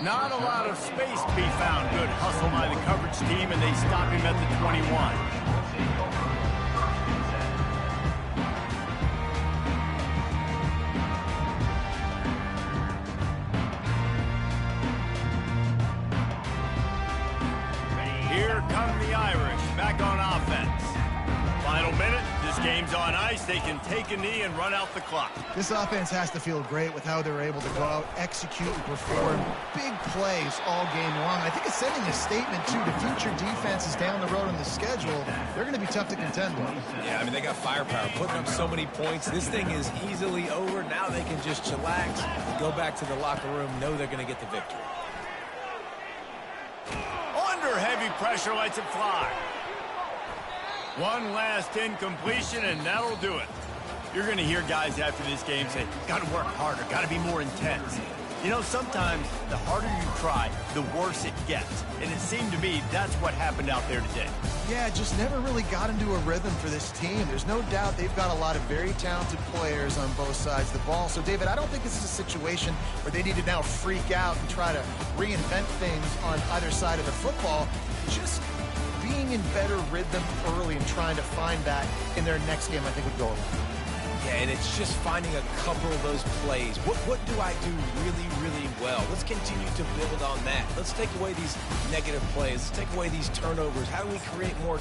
Not a lot of space to be found. Good hustle by the coverage team, and they stop him at the 21. Here come the Irish, back on offense. Final minute, this game's on ice. They can take a knee and run out the clock. This offense has to feel great with how they're able to go out, execute, and perform big plays all game long. I think it's sending a statement, too, to future defenses down the road in the schedule. They're going to be tough to contend with. Yeah, I mean, they got firepower, putting up so many points. This thing is easily over. Now they can just chillax, go back to the locker room, know they're going to get the victory. Under heavy pressure, lets it fly. One last incompletion, and that'll do it. You're going to hear guys after this game say, got to work harder, got to be more intense. You know, sometimes the harder you try, the worse it gets. And it seemed to me that's what happened out there today. Yeah, just never really got into a rhythm for this team. There's no doubt they've got a lot of very talented players on both sides of the ball. So, David, I don't think this is a situation where they need to now freak out and try to reinvent things on either side of the football. Just being in better rhythm early and trying to find that in their next game, I think would go a long way. Yeah, and it's just finding a couple of those plays. What do I do really, really well? Let's continue to build on that. Let's take away these negative plays. Let's take away these turnovers. How do we create more